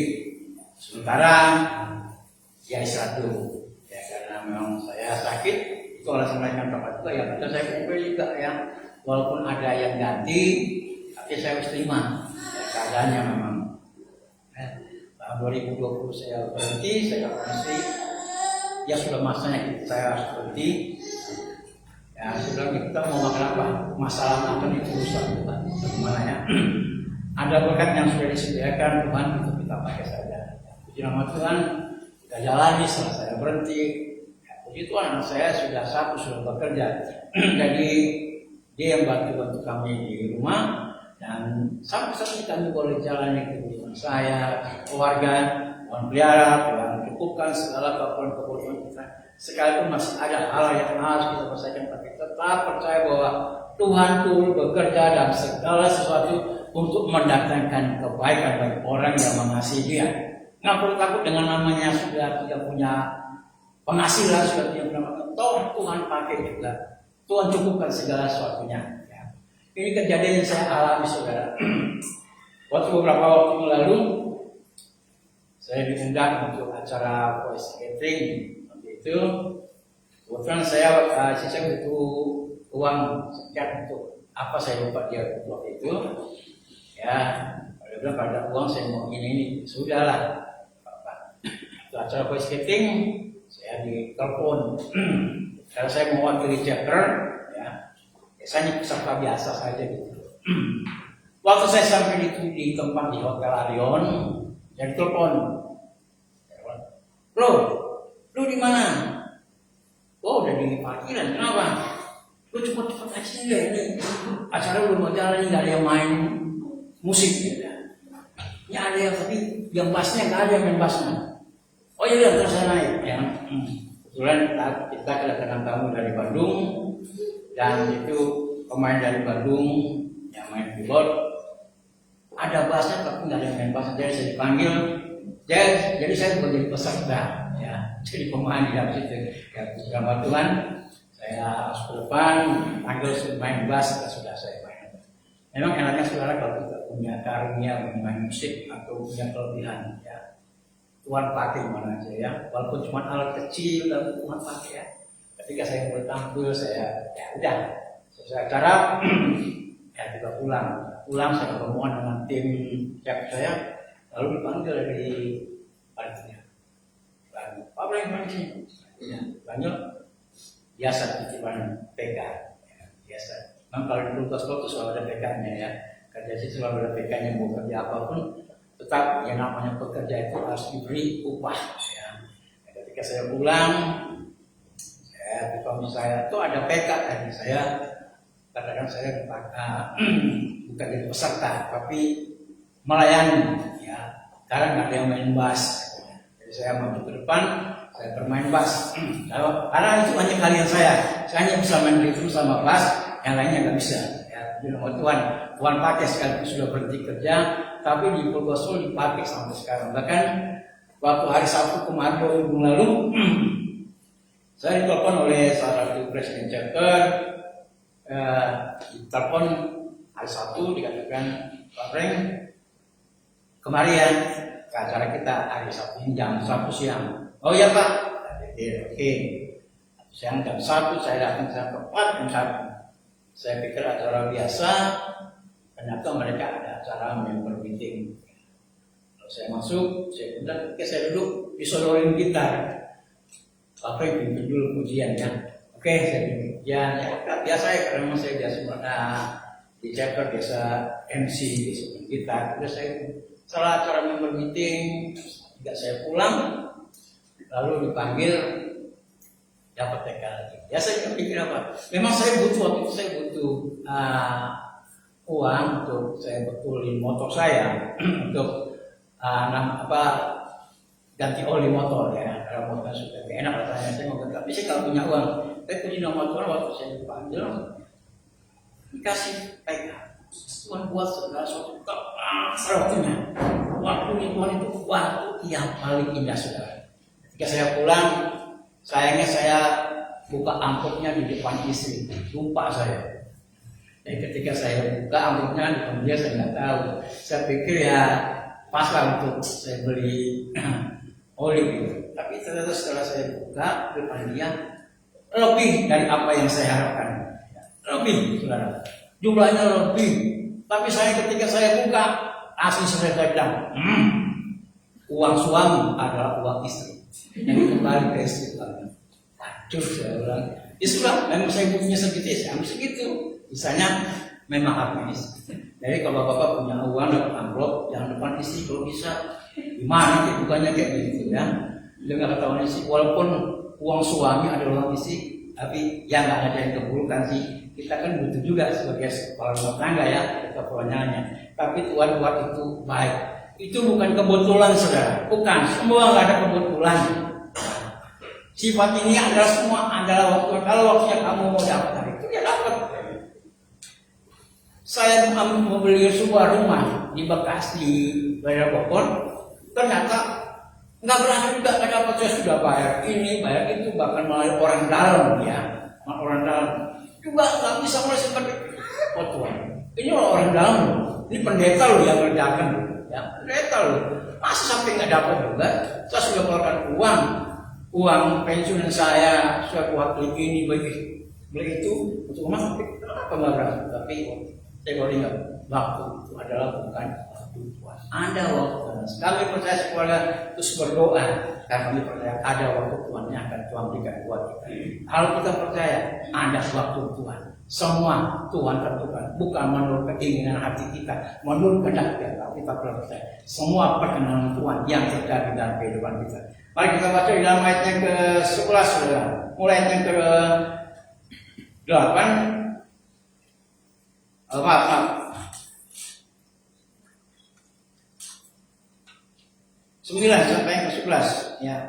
sementara ya istirahat dulu, ya karena memang saya sakit. Itu alasan mereka tempat juga ya. Kita saya kumpul juga ya, walaupun ada yang ganti, tapi saya harus terima. Ya, keadaannya memang. Tahun 2020 saya berhenti, saya masih ya sudah masanya saya harus berhenti. Ya sudah kita mau makan apa? Masalah apa itu urusan kita. Bagaimana ya? Ada berkat yang sudah disediakan Tuhan untuk kita pakai saja. Puji nama Tuhan. Kita jalani setelah saya berhenti. Ya, puji Tuhan, anak saya sudah bekerja. Jadi dia yang bantu kami di rumah dan sampai saat ini kami boleh jalani kebutuhan saya, keluarga, Tuhan pelihara, Tuhan cukupkan segala keperluan kita. Sekalipun masih ada hal yang harus kita selesaikan, tapi tetap percaya bahwa Tuhan turut bekerja dalam segala sesuatu untuk mendatangkan kebaikan bagi orang yang mengasihi Dia. Nggak perlu takut dengan namanya sudah tidak punya penghasilan, sudah tidak punya Tuhan pakai juga. Tuhan cukupkan segala sesuatunya. Ya. Ini kejadian yang saya alami saudara. Waktu beberapa waktu lalu saya diundang untuk acara voice catering. Itu kebetulan saya butuh uang sekian untuk apa saya lupa dia waktu itu ya. Dia bilang kalau ada uang saya mau ini sudahlah. Untuk acara voice catering saya ditelepon karena saya mewakili chapter ya, biasanya peserta biasa saja gitu. Waktu saya sampai di tempat di Hotel Arion, saya ditelepon, Lu di mana? Oh, udah di parkiran. Kenapa? Lu cepet-cepet aja ya ini. Acara belum mau jalan, nggak ada yang main musik ya. Ya ada yang tapi yang bassnya nggak ada yang main bassnya. Oh iya, terus saya naik. Ya. Kebetulan kita kedatangan tamu dari Bandung dan itu pemain dari Bandung yang main keyboard. Ada bassnya tapi nggak ada yang main bassnya. Jadi saya dipanggil. Jadi saya bukan jadi peserta. Jadi pemain di dalam situ ya, bersama Tuhan saya harus ke depan panggil main bass sudah saya main. Memang enaknya saudara kalau kita punya karunia main musik atau punya kelebihan ya, Tuhan pakai mana aja ya, walaupun cuma alat kecil tapi Tuhan pakai ya. Ketika saya mulai tampil saya ya udah selesai acara ya juga pulang saya ketemuan dengan tim cek saya lalu dipanggil dari panitia. Apa yang main sini? Ya, banyak biasa titipan PK, ya, biasa. Memang kalau di kulkas itu selalu ada PK-nya ya. Kerja sih selalu ada PK-nya mau kerja apapun, tetap yang namanya pekerja itu harus diberi upah. Ya. Ketika saya pulang, kalau saya itu ada PK tadi saya katakan saya bukan jadi peserta, tapi melayani. Ya, sekarang nggak ada yang main bass. Saya maju ke depan, saya bermain bass. Karena itu hanya kalian saya hanya bisa main ritme sama bass, yang lainnya nggak bisa. Ya, Tuhan pakai sekalipun sudah berhenti kerja, tapi di Purwokerto dipakai sampai sekarang. Bahkan waktu hari Sabtu kemarin 2 minggu lalu, Saya ditelepon oleh salah satu presiden chapter, ditelepon hari Sabtu dikatakan, Pak Frank, kemari ya ke acara kita hari Sabtu ini jam 1 siang. Oh iya Pak, oke. Siang jam 1 saya datang tepat jam 1. Saya pikir acara biasa, ternyata mereka ada acara member meeting. Kalau saya masuk, saya bilang, oke saya duduk, disodorin gitar. Pak Frank pimpin dulu pujian ya. Oke, saya pimpin pujian. Ya, biasa ya, karena saya biasa di chapter biasa MC di gitar. Terus saya setelah acara member meeting, tidak saya pulang, lalu dipanggil dapat TK lagi. Ya saya pikir apa? Memang saya butuh waktu itu, saya butuh uang untuk saya betulin motor saya untuk ganti oli motor ya. Kalau motor sudah gak enak rasanya, saya mau ganti. Tapi saya kalau punya uang, saya punya motor waktu saya dipanggil dikasih TK. Tuhan buat segala sesuatu waktunya. Waktunya Tuhan itu waktu yang paling indah saudara. Ketika saya pulang, sayangnya saya buka amplopnya di depan istri, lupa saya. Dan ketika saya buka amplopnya di depan dia, saya nggak tahu. Saya pikir ya pas lah untuk saya beli oli gitu. Tapi ternyata setelah saya buka di depan dia, lebih dari apa yang saya harapkan. Lebih, saudara. Jumlahnya lebih. Tapi ketika saya buka, asli saya bilang, uang suami adalah uang istri. Yang kembali ke istri lagi. Waduh, saya bilang, itulah memang saya punya segitu, saya ambil segitu. Misalnya memang habis. Jadi kalau bapak punya uang dapat amplop, jangan depan istri kalau bisa. Gimana sih bukannya kayak gitu ya? Dengan ketahuan istri, walaupun uang suami adalah uang istri, tapi ya nggak ada yang kebulukan sih. Kita kan butuh juga sebagai kepala rumah tangga ya, keperluannya. Tapi Tuhan buat itu baik. Itu bukan kebetulan saudara, bukan. Semua nggak ada kebetulan. Sifat ini adalah semua adalah waktu. Kalau waktunya kamu mau dapat itu ya dapat. Saya mau beli sebuah rumah di Bekasi, daerah Bogor. Ternyata nggak berhasil juga, nggak dapat. Saya sudah bayar ini, bayar itu, bahkan melalui orang dalam ya, orang dalam. Juga nggak bisa mulai seperti oh Tuhan, ini orang dalam, ini pendeta loh yang kerjakan, ya pendeta loh, masa sampai nggak dapat juga. Saya sudah keluarkan uang pensiunan saya buat beli ini, beli itu untuk rumah, tapi kenapa nggak berhasil? Tapi saya boleh ingat, waktu itu adalah bukan waktu Tuhan. Ada waktu Tuhan. Kami percaya sekolah terus berdoa. Karena kami percaya ada waktu Tuhan yang akan Tuhan berikan buat kita. Kalau kita percaya ada waktu Tuhan, semua Tuhan tentukan, bukan menurut keinginan hati kita, menurut kehendak kita. Kita percaya semua perkenan Tuhan yang terjadi dalam kehidupan kita. Mari kita baca di dalam ayat yang ke-11, mulai ayat yang ke-8. Maaf. 9 sampai yang ke-11 ya.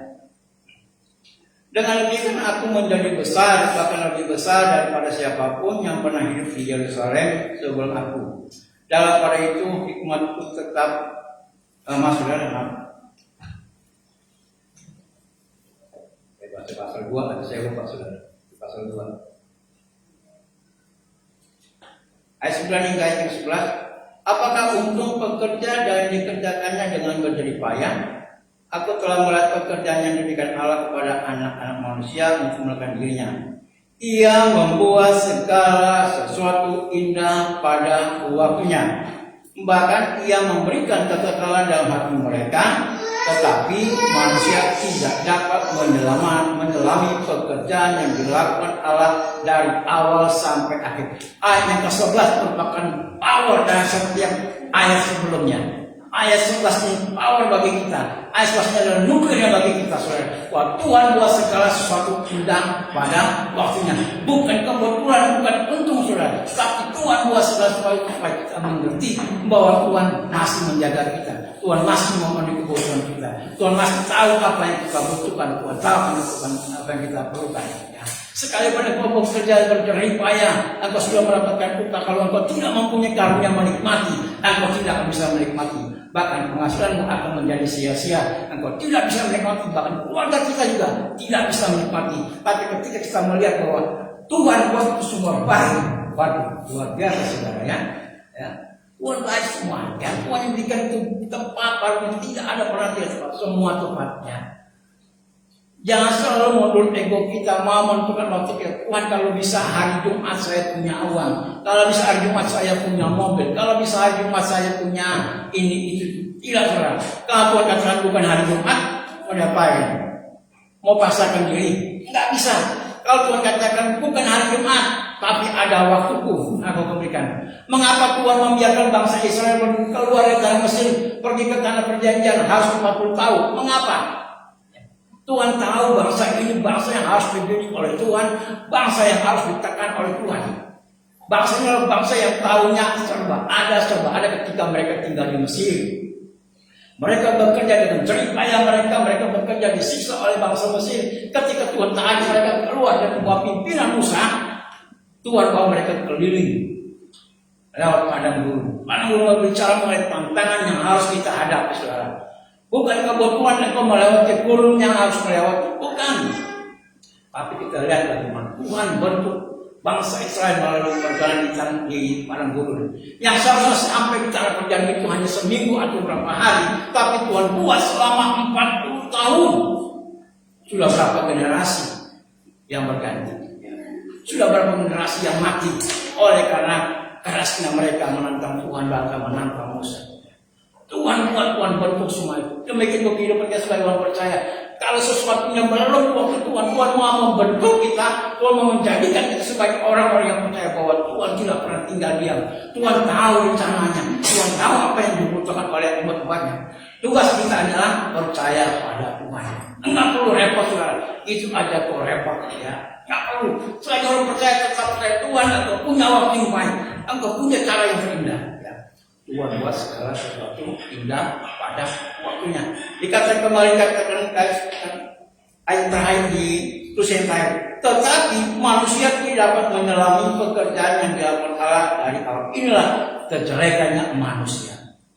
Dengan demikian aku menjadi besar, bahkan lebih besar daripada siapapun yang pernah hidup di Yerusalem sebelum aku. Dalam pada itu hikmatku tetap masuk dalam. Baca pasal 2, nanti saya lupa saudara. Pasal 2. Ayat 9 hingga ayat 11. Apakah untung pekerja dan dikerjakannya dengan berjerih payah? Aku telah melihat pekerjaan yang diberikan Allah kepada anak-anak manusia untuk melakukan dirinya. Ia membuat segala sesuatu indah pada waktunya. Bahkan ia memberikan kekekalan dalam hati mereka. Tetapi manusia tidak dapat menyelami pekerjaan yang dilakukan Allah dari awal sampai akhir. Ayat yang ke-11 merupakan power dari setiap ayat sebelumnya. Ayat 11 ini power bagi kita. Ayat 11 ini adalah nuklir bagi kita, saudara. Wah, Tuhan buat segala sesuatu indah pada waktunya. Bukan kebetulan, bukan untung, saudara. Tapi Tuhan buat segala sesuatu supaya kita mengerti bahwa Tuhan masih menjaga kita. Tuhan masih memenuhi kebutuhan kita. Tuhan masih tahu apa yang kita butuhkan. Tuhan tahu apa yang kita perlukan. Ya. Sekali pada kelompok kerja berjerih payah, engkau sudah mendapatkan upah. Kalau engkau tidak mempunyai karunia menikmati, engkau tidak akan bisa menikmati. bahkan penghasilanmu akan menjadi sia-sia. Engkau tidak bisa menikmati, bahkan keluarga kita juga tidak bisa menikmati. Tapi ketika kita melihat bahwa Tuhan buat itu semua baik, waduh, luar biasa saudara ya. Tuhan baik semua, ya. Tuhan yang berikan itu tempat baru, tidak ada perhatian semua tempatnya. Jangan selalu menurut ego kita mau menentukan waktu kita. Tuhan, kalau bisa hari Jumat saya punya uang, kalau bisa hari Jumat saya punya mobil, kalau bisa hari Jumat saya punya ini itu. Tidak saudara. Kalau Tuhan katakan bukan hari Jumat, mau diapain? Mau pasarkan diri? Tidak bisa. Kalau Tuhan katakan bukan hari Jumat, tapi ada waktuku aku berikan. Mengapa Tuhan membiarkan bangsa Israel keluar dari tanah Mesir, pergi ke tanah perjanjian harus 40 tahun? Mengapa? Tuhan tahu bangsa ini bangsa yang harus dididik oleh Tuhan, bangsa yang harus ditekan oleh Tuhan. Bangsa ini adalah bangsa yang tahunya serba ada ketika mereka tinggal di Mesir. Mereka bekerja dengan jerih payah mereka bekerja disiksa oleh bangsa Mesir. Ketika Tuhan tahan mereka keluar dan membawa pimpinan Musa, Tuhan bawa mereka keliling lewat padang gurun. Padang gurun berbicara mengenai tantangan yang harus kita hadapi, saudara. Bukan kebutuhan engkau melewati gurun yang harus melewati, bukan. Tapi kita lihat bagaimana Tuhan bentuk bangsa Israel melalui perjalanan di padang gurun. Yang seharusnya sampai di tanah perjanjian itu hanya seminggu atau berapa hari, tapi Tuhan buat selama 40 tahun. Sudah berapa generasi yang berganti? Sudah berapa generasi yang mati oleh karena kerasnya mereka menantang Tuhan, bahkan menantang Musa. Tuhan buat, Tuhan bentuk semua itu. Demikian kehidupan kita sebagai orang percaya. Kalau sesuatunya belum waktu Tuhan mau membentuk kita, Tuhan mau menjadikan kita sebagai orang-orang yang percaya bahwa Tuhan tidak pernah tinggal diam. Tuhan tahu rencananya, Tuhan tahu apa yang dibutuhkan oleh umat-umatnya. Tugas kita adalah percaya pada Tuhan. Enggak perlu repot, saudara. Itu aja tuh repot ya. Enggak perlu. Selain orang percaya tetap percaya Tuhan, atau punya waktu yang baik, engkau punya cara yang indah. Tuhan buat segala sesuatu indah pada waktunya. Dikatakan kembali katakan ayat terakhir di tulisan terakhir. Tetapi manusia tidak dapat menyelami pekerjaan yang dilakukan Allah dari awal. Inilah kejelekannya manusia.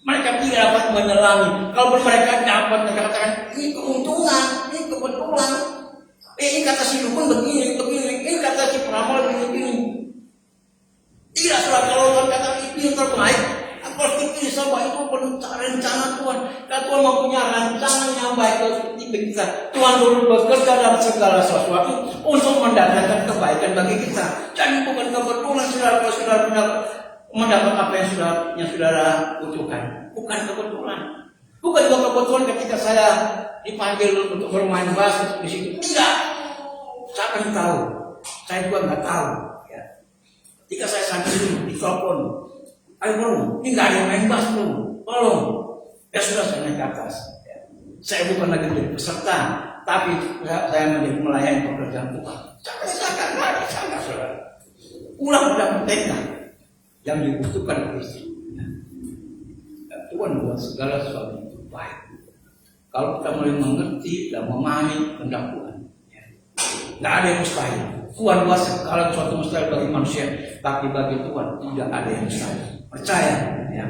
Mereka tidak dapat menyelami. Kalau mereka dapat, mereka katakan ini keuntungan, ini kebetulan. Ini kata si dukun begini. Ini kata si peramal begini. Tidak salah kalau Tuhan kata itu yang terbaik. Kalau itu sama itu rencana Tuhan. Dan Tuhan mempunyai rancangan yang baik untuk kita. Tuhan dulu bekerja dalam segala sesuatu untuk mendatangkan kebaikan bagi kita. Jadi bukan kebetulan saudara punya mendapat apa yang saudara butuhkan. Bukan kebetulan. Bukan juga kebetulan ketika saya dipanggil untuk bermain bass di situ. Tidak. Siapa yang tahu? Saya juga nggak tahu. Ya. Ketika saya sampai di telepon. Ayo belum, ini nggak ada yang main bass belum. Ya sudah, saya naik ke atas. Ya. Saya bukan lagi menjadi peserta, tapi saya menjadi melayani pekerjaan Tuhan. Sangat, saudara. Ulang dalam tenda yang dibutuhkan Kristus. Dan Tuhan buat segala sesuatu itu baik. Kalau kita mulai mengerti dan memahami kehendak Tuhan, nggak ada yang mustahil. Tuhan buat segala sesuatu mustahil bagi manusia, tapi bagi Tuhan tidak ada yang mustahil. Percaya, ya.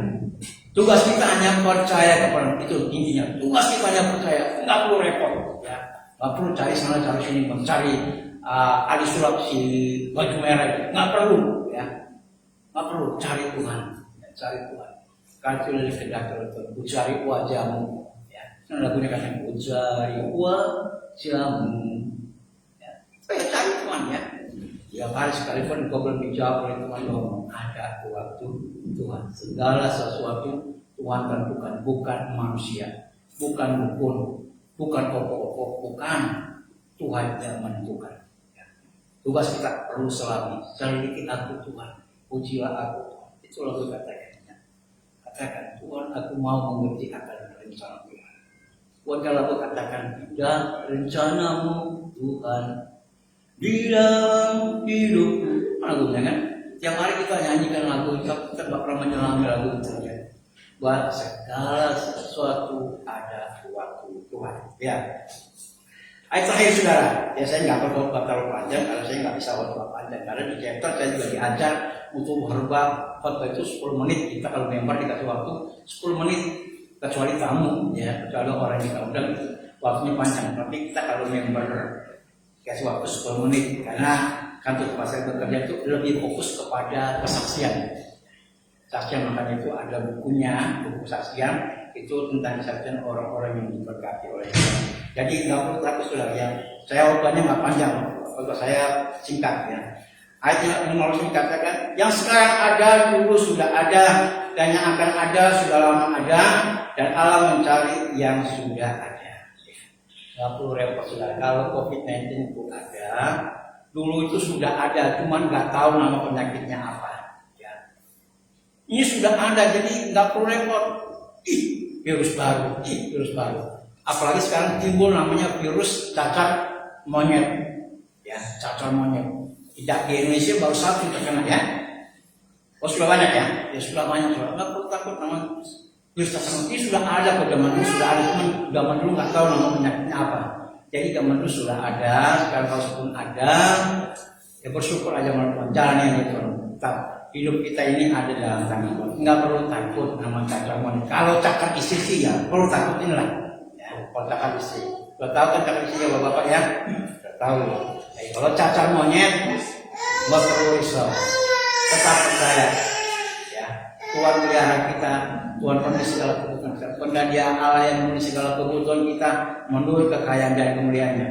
Tugas kita hanya percaya kepada itu intinya. Tugas kita hanya percaya, nggak perlu repot, ya. Nggak perlu cari sana cari sini, mencari ada sulap si baju merah, nggak perlu, ya. Nggak perlu cari Tuhan, ya. Cari Tuhan. Karena dari kehendak Tuhan, cari wajahmu, ya. Nah, lagunya kan yang cari wajahmu, ya. Cari Tuhan, ya. Ya hari sekalipun kau belum dijawab oleh Tuhan, ada waktu Tuhan. Segala sesuatu Tuhan tentukan, bukan manusia, bukan dukun, bukan pokok-pokok, bukan Tuhan yang menentukan. Ya. Tugas kita perlu selidiki aku Tuhan, pujilah aku Tuhan. Itulah gue katakan. Katakan Tuhan, aku mau mengerti akan rencana Tuhan. Tuhan kalau aku katakan, dan rencanamu Tuhan di dalam hidupku. Lagunya kan? Tiap hari kita nyanyikan lagu, kita bakal menyelami lagu itu ya. Buat segala sesuatu ada waktu Tuhan. Ya. Ayat terakhir saudara, ya saya nggak perlu terlalu panjang karena saya nggak bisa waktu panjang. Karena di chapter saya juga diajar untuk merubah khotbah itu 10 menit. Kita kalau member dikasih waktu 10 menit kecuali tamu ya, kecuali orang yang kita undang waktunya panjang. Tapi kita kalau member kasih waktu 10 menit karena kantor tempat saya bekerja itu lebih fokus kepada kesaksian. Saksian makanya itu ada bukunya, buku kesaksian itu tentang kesaksian orang-orang yang diberkati oleh Tuhan. Jadi nggak perlu takut sudah ya. Saya waktunya nggak panjang, waktu saya singkat ya. Ayat 5 dikatakan, yang sekarang ada dulu sudah ada, dan yang akan ada sudah lama ada, dan Allah mencari yang sudah ada. Nggak perlu repot sudah. Kalau COVID-19 itu ada, dulu itu sudah ada, cuman nggak tahu nama penyakitnya apa. Ya. Ini sudah ada, jadi nggak perlu repot. Virus baru, virus baru. Apalagi sekarang timbul namanya virus cacar monyet, ya cacar monyet. Tidak di Indonesia baru satu terkena ya. Oh sudah banyak ya? Ya sudah banyak. Nggak perlu takut nama virus cacar monyet. Ini sudah ada pada zaman dulu sudah ada, cuman zaman dulu nggak tahu nama penyakitnya apa. Jadi zaman dulu sudah ada, sekarang kalau pun ada, ya bersyukur aja melakukan jalan yang itu. Tetap hidup kita ini ada dalam tangan Tuhan. Nggak perlu takut nama cacar monyet. Kalau cacar istri sih ya perlu takutin lah. Ya, kalau cacar istri. Lo tahu kan cacar istri ya bapak-bapak ya? Udah tahu. Nah, kalau cacar monyet, nggak perlu risau. Tetap percaya. Ya, Tuhan melihara kita. Tuhan penuhi segala kebutuhan kita. Karena Dia Allah yang memenuhi segala kebutuhan kita menurut kekayaan dan kemuliaannya.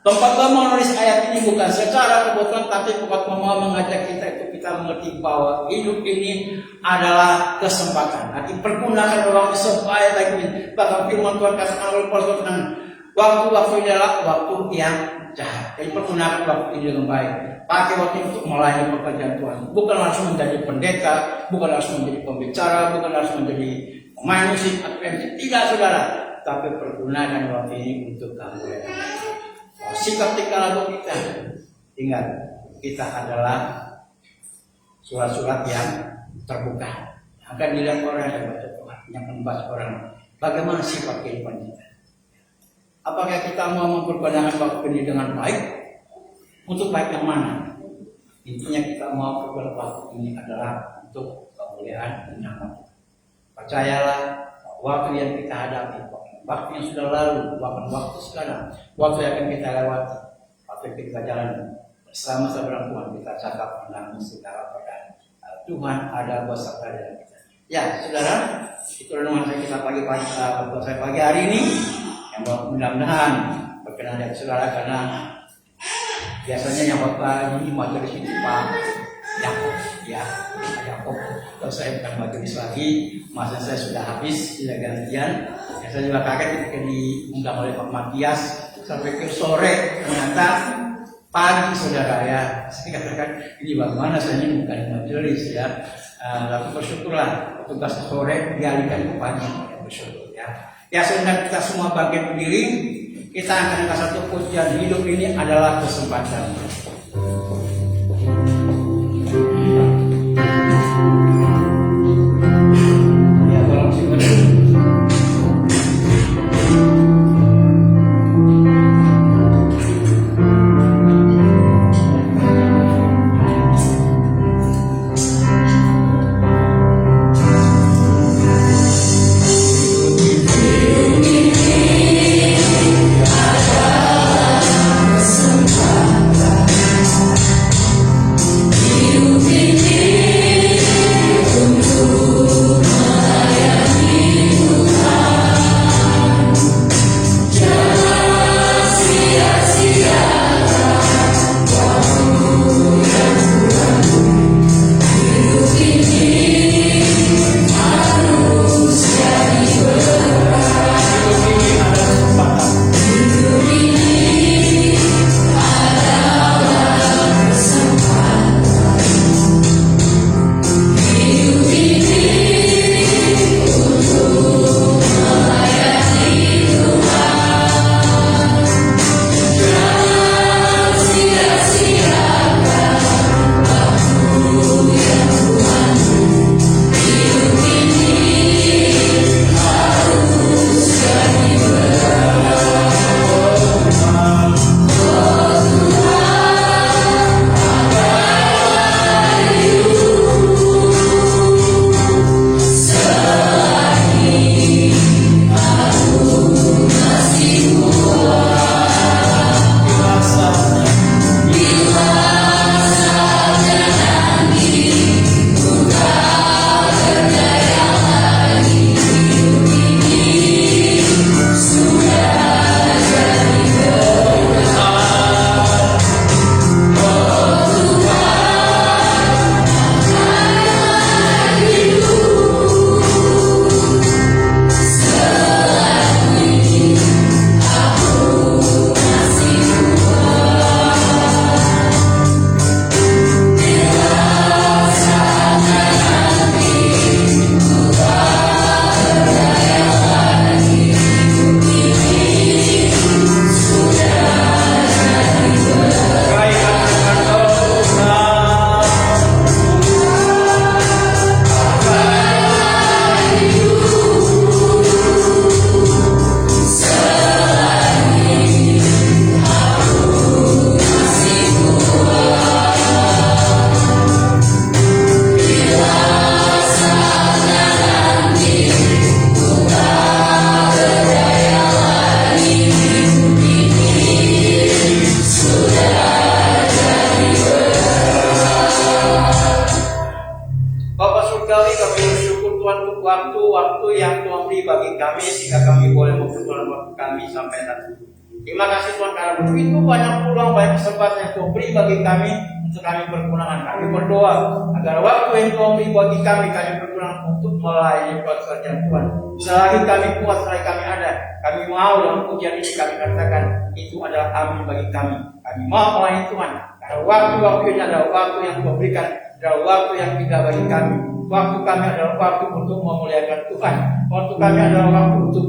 Tempat Tuhan menulis ayat ini bukan secara kebutuhan, tapi tempat mau mengajak kita itu kita mengerti bahwa hidup ini adalah kesempatan. Nanti pergunakan waktu sebaik-baik ini. Bahkan firman Tuhan katakan oleh Paulus tentang waktu-waktu ini adalah waktu yang jahat. Jadi pergunakan waktu ini dengan baik. Pakai waktu untuk melayani pekerjaan Tuhan. Bukan langsung menjadi pendeta, bukan langsung menjadi pembicara, bukan langsung menjadi pemain musik atau MC. Tidak saudara, tapi pergunakan waktu ini untuk kemuliaan. Sikap tingkah laku kita, ingat kita adalah surat-surat yang terbuka. Akan dilihat orang yang baca Tuhan, yang membahas orang. Bagaimana sifat kehidupan kita? Apakah kita mau mempergunakan waktu ini dengan baik? Untuk baik yang mana? Intinya kita mau berbuat waktu ini adalah untuk kemuliaan dan nama. Percayalah waktu yang kita hadapi, waktu yang sudah lalu, bahkan waktu sekarang, waktu yang akan kita lewati, waktu yang kita jalani bersama seberang Tuhan, kita cakap menangis segala perkara. Tuhan ada bersama dalam kita. Ya, saudara, itu renungan kita pagi hari ini. Yang mudah-mudahan berkenan dari saudara karena biasanya yang bapak ini majelis ini Pak Yakob, ya Pak Yakob. Kalau saya bukan majelis lagi, masa saya sudah habis, sudah gantian. Ya, saya juga kaget ketika diundang oleh Pak Matias sampai ke sore, ternyata pagi saudara ya. Saya katakan ini bagaimana saya ini bukan majelis ya. Lalu bersyukurlah tugas sore dialihkan ke pagi, ya, bersyukur ya. Ya sebenarnya kita semua bangkit berdiri, kita akan ke satu pujian. Hidup ini adalah kesempatan. Ya, tolong simpan. kami sampai saat ini. Terima kasih Tuhan karena begitu banyak peluang, banyak kesempatan yang Tuhan beri bagi kami untuk kami berkenan. Kami berdoa agar waktu yang Tuhan beri bagi kami berkenan untuk melayani pekerjaan Tuhan. Selagi kami kuat, selagi kami ada, kami mau dalam pujian ini kami katakan itu adalah amin bagi kami. Kami mau melayani Tuhan karena waktu-waktu ini adalah waktu yang Tuhan berikan, adalah waktu yang indah bagi kami. Waktu kami adalah waktu untuk memuliakan Tuhan. Waktu kami adalah waktu untuk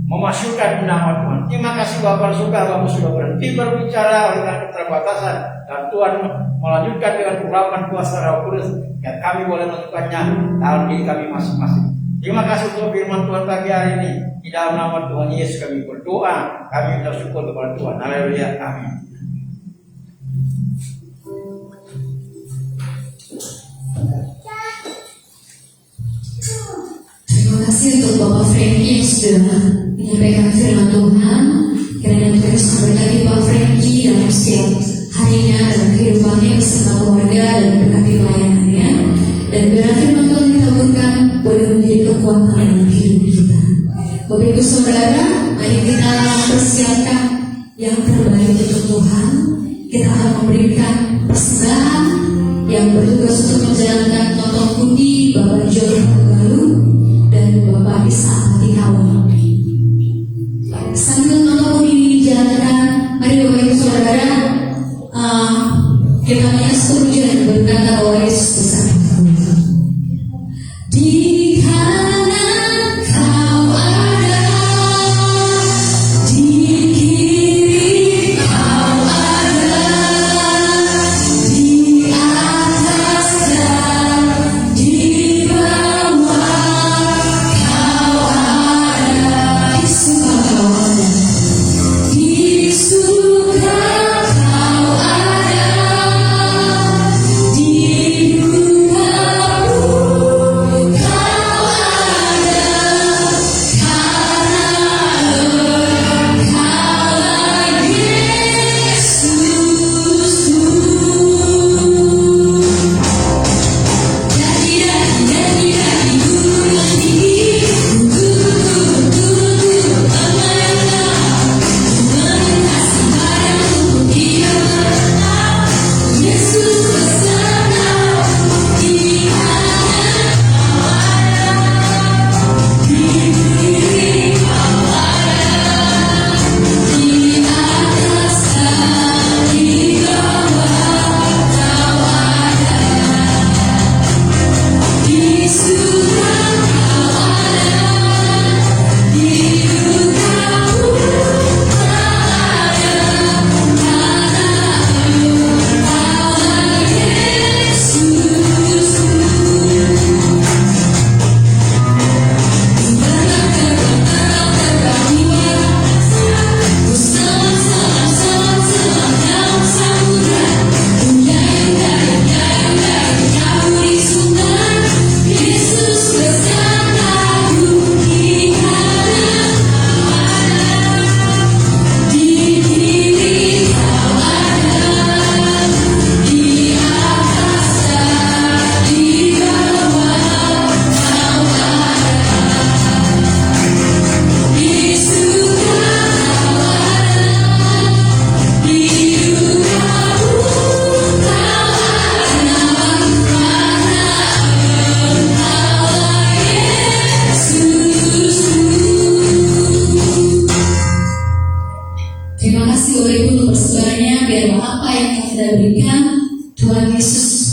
memasukkan nama Tuhan. Terima kasih Bapak Surga, Bapak sudah berhenti berbicara dengan keterbatasan dan Tuhan melanjutkan dengan urapan kuasa Roh Kudus yang kami boleh melakukannya dalam diri kami masing-masing. Terima kasih untuk firman Tuhan pagi hari ini. Di dalam nama Tuhan Yesus kami berdoa, kami bersyukur kepada Tuhan. Haleluya, amin. Terima kasih untuk Bapak Frankie yang sudah menyampaikan firman Tuhan. Kiranya terus memberkati Bapak Frankie dalam setiap harinya dalam kehidupannya bersama keluarga dan berkati pelayanannya. Dan biarlah firman Tuhan ditaburkan boleh menjadi kekuatan dalam hidup kita. Bapak Ibu Saudara, mari kita persiapkan yang terbaik untuk Tuhan. Kita akan memberikan persembahan yang bertugas untuk menjalankan nonton budi Bapak John Baru dan Bapak Isa Atikawa. Sambil nonton budi dijalankan, mari Bapak Ibu Saudara, kita menyatu dan berkata bahwa Yesus bersama kita. Di kanan Kau ada, di kiri Kau ada, di atas dan di bawah Kau ada, di suka Kau ada, di suka Kau ada, di duka pun Kau ada, karena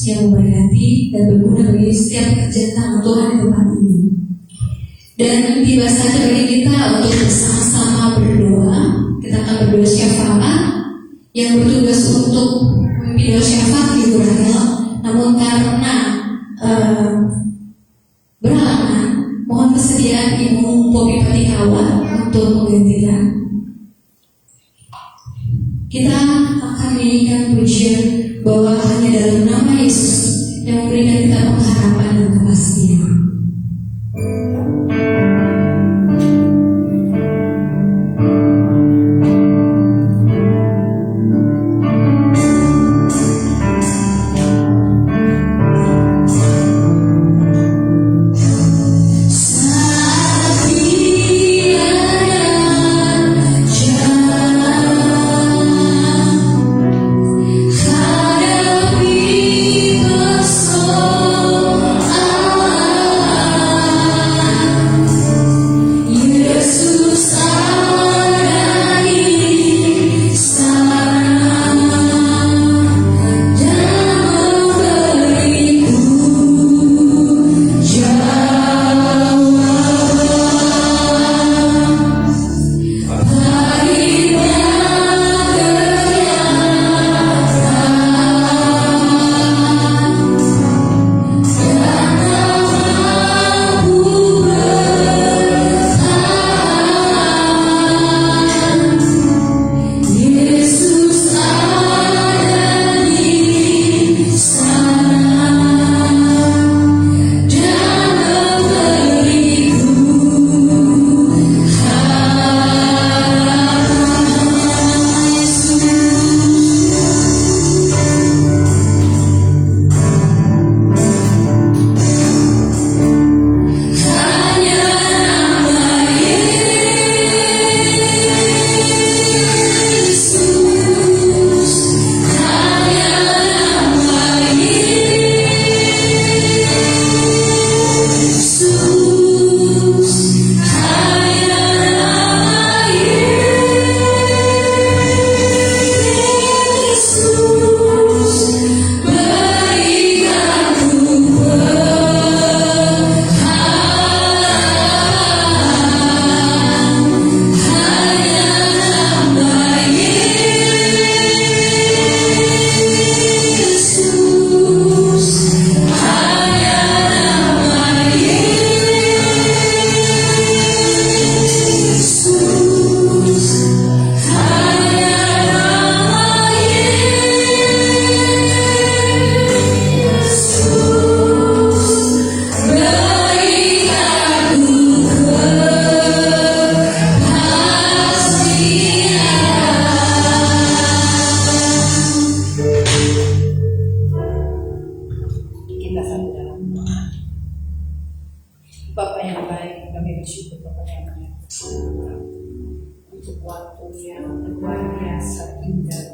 yang memberkati dan berguna bagi setiap pekerjaan tangan Tuhan di tempat ini. Dan tiba saatnya bagi kita untuk bersama-sama berdoa. Kita akan berdoa syafaat yang bertugas untuk memimpin doa syafaat Ibu Rahel. Namun karena berhalangan, mohon kesediaan Ibu Popi Patikawa untuk menggantikan. Kita akan menyanyikan pujian bahwa hanya dalam nama Yesus yang memberikan kita pengharapan dan kepastian. Saat dia waktu yang luar biasa indah.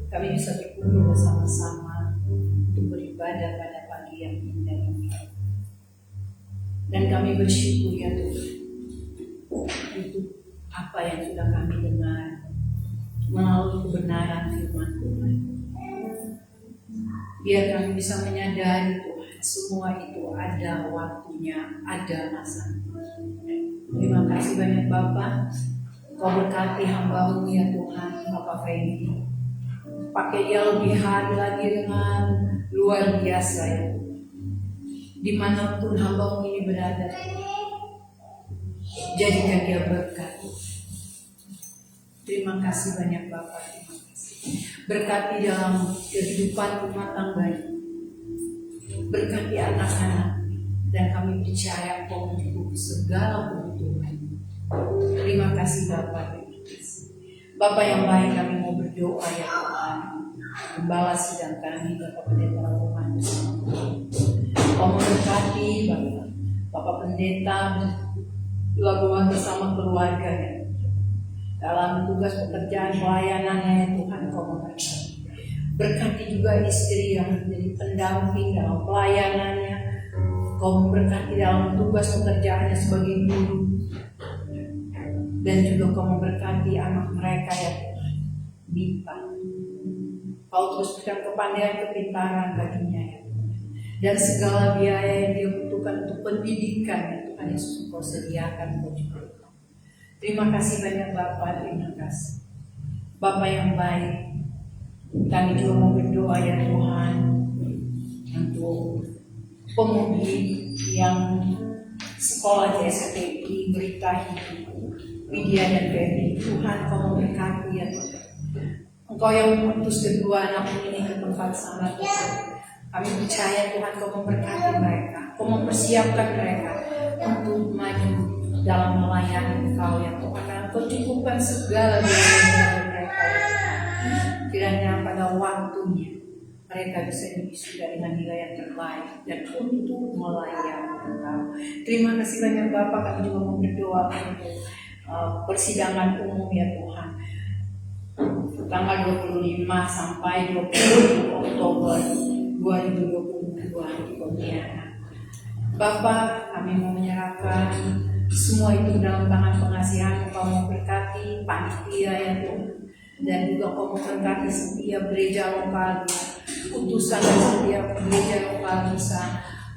Kami bisa berkumpul bersama-sama untuk beribadah pada pagi yang indah ini. Dan kami bersyukur ya Tuhan untuk apa yang sudah kami dengar melalui kebenaran firman Tuhan. Biar kami bisa menyadari Tuhan, semua itu ada waktunya, ada masanya. Terima kasih banyak Bapak. Kau berkati hamba-Mu ya Tuhan, Bapak Fendi. Pakai dia lebih hari lagi dengan luar biasa ya Tuhan. Dimanapun hamba-Mu ini berada, jadikan dia berkat. Terima kasih banyak Bapak. Terima kasih. Berkati dalam kehidupan rumah tangganya. Berkati anak-anak. Dan kami percaya Kau mencukupi segala kebutuhan. Terima kasih Bapak. Terima kasih. Bapak yang baik, kami mau berdoa ya Tuhan. Gembala sidang kami, Bapak Pendeta Roman bersama Kau memberkati Bapak Pendeta lakukan bersama keluarganya dalam tugas pekerjaan pelayanannya ya Tuhan. Kau memberkati. Berkati juga istri yang menjadi pendamping dalam pelayanannya. Kau memberkati dalam tugas pekerjaannya sebagai guru. Dan juga Kau memberkati anak mereka ya Tuhan, Bipa. Kau terus berikan kepandaian, kepintaran baginya ya Tuhan. Dan segala biaya yang dia butuhkan untuk pendidikan ya Tuhan Yesus Kau sediakan Kau juga. Terima kasih banyak Bapak, terima kasih Bapak yang baik. Kami juga mau berdoa ya Tuhan untuk pemudi yang sekolah di STI Berita Hidup, Widya dan Febri. Tuhan Kau memberkati ya Tuhan. Engkau yang mengutus kedua anak ini ke tempat sana Tuhan. Kami percaya Tuhan Kau memberkati mereka, Kau mempersiapkan mereka untuk maju dalam melayani Engkau ya Tuhan. Dan Kau cukupkan segala biaya mereka ya Tuhan. Kiranya pada waktunya mereka bisa diwisuda dengan nilai yang terbaik dan untuk melayani Engkau. Terima kasih banyak Bapak. Kami juga mau berdoa untuk persidangan umum ya Tuhan, tanggal 25 sampai 20 Oktober 2022 di Pontianak. Bapak, kami mau menyerahkan semua itu dalam tangan pengasihan. Kau mau berkati panitia ya Tuhan, dan juga Kau mau berkati setiap gereja lokal, utusan dan setiap gereja lokal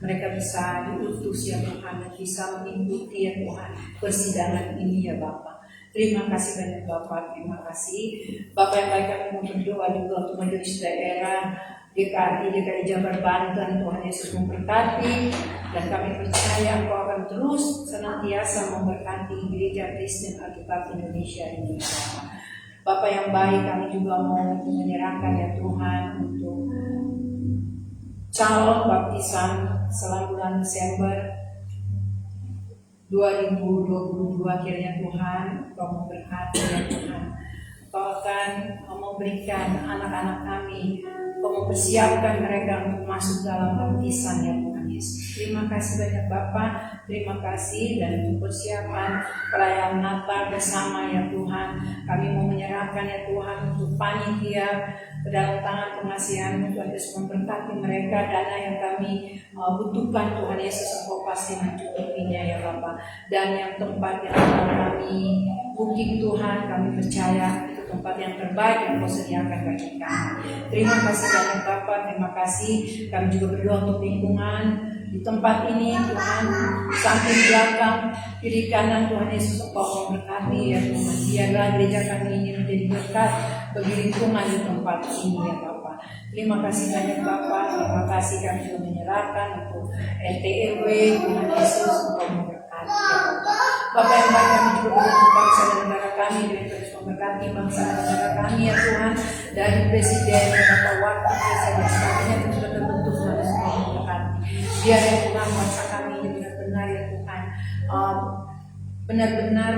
mereka bisa diutus ya Tuhan, dan bisa mengikuti ya Tuhan persidangan ini ya Bapak. Terima kasih banyak Bapak, terima kasih Bapak yang baik. Kami mau berdoa juga untuk majelis daerah DKI Jabar Banten. Tuhan Yesus memberkati, dan kami percaya Engkau akan terus senantiasa memberkati Gereja Kristen Alkitab Indonesia ini. Bapak yang baik, kami juga mau menyerahkan ya Tuhan untuk calon baptisan selama bulan Desember 2022. Kiranya Tuhan Kau memberkati ya Tuhan. Kau akan memberikan anak-anak kami, Kau mempersiapkan mereka untuk masuk dalam baptisan ya Tuhan Yesus. Terima kasih banyak Bapak. Terima kasih, dan untuk persiapan perayaan Natal bersama ya Tuhan, kami mau menyerahkan ya Tuhan untuk panitia ke dalam tangan pengasihan-Mu. Tuhan Yesus memberkati mereka. Dana yang kami butuhkan Tuhan Yesus Engkau pasti mencukupinya ya Bapak. Dan yang tempat yang kami booking Tuhan, kami percaya itu tempat yang terbaik yang Kau sediakan bagi kami. Terima kasih banyak Bapak. Terima kasih. Kami juga berdoa untuk lingkungan di tempat ini Tuhan, samping belakang kiri kanan. Tuhan Yesus Engkau memberkati ya Tuhan. Biarlah gereja kami ini menjadi berkat bagi lingkungan di tempat ini ya Bapak. Terima kasih banyak Bapak. Terima kasih. Kami juga menyerahkan untuk LTRW. Tuhan Yesus Engkau memberkati ya Bapak. Bapak yang baik, kami juga berdoa bangsa dan negara kami, dan terus memberkati bangsa dan negara kami ya Tuhan, dari Presiden dan Bapak Wakil Presiden sebagainya yang sudah terbentuk. Tuhan Yesus Engkau memberkati. Biar ya Tuhan bangsa kami ini benar-benar ya Tuhan benar-benar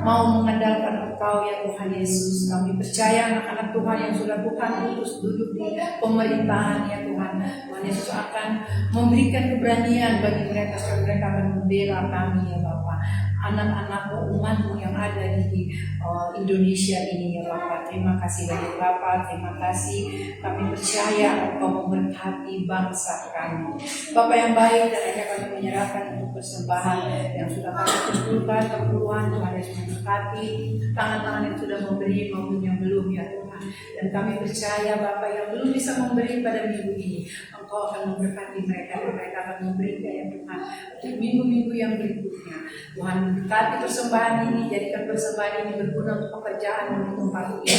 mau mengandalkan Engkau ya Tuhan Yesus. Kami percaya anak-anak Tuhan yang sudah Tuhan utus duduk di pemerintahan ya Tuhan, Tuhan Yesus akan memberikan keberanian bagi mereka supaya mereka akan membela kami ya Bapak. anak-anakmu, umatmu yang ada di Indonesia ini ya Bapak. Terima kasih banyak Bapak, terima kasih. Kami percaya Engkau memberkati bangsa kami. Bapak yang baik, dan hanya kami menyerahkan untuk persembahan yang sudah kami kumpulkan, keperluan Tuhan Yesus memberkati, tangan-tangan yang sudah memberi maupun yang belum ya Tuhan. Dan kami percaya Bapak yang belum bisa memberi pada minggu ini, Engkau akan memberkati mereka, dan mereka akan memberikan ya Tuhan untuk minggu-minggu yang berikutnya. Tuhan berkati persembahan ini, jadikan persembahan ini berguna untuk pekerjaan di tempat ini,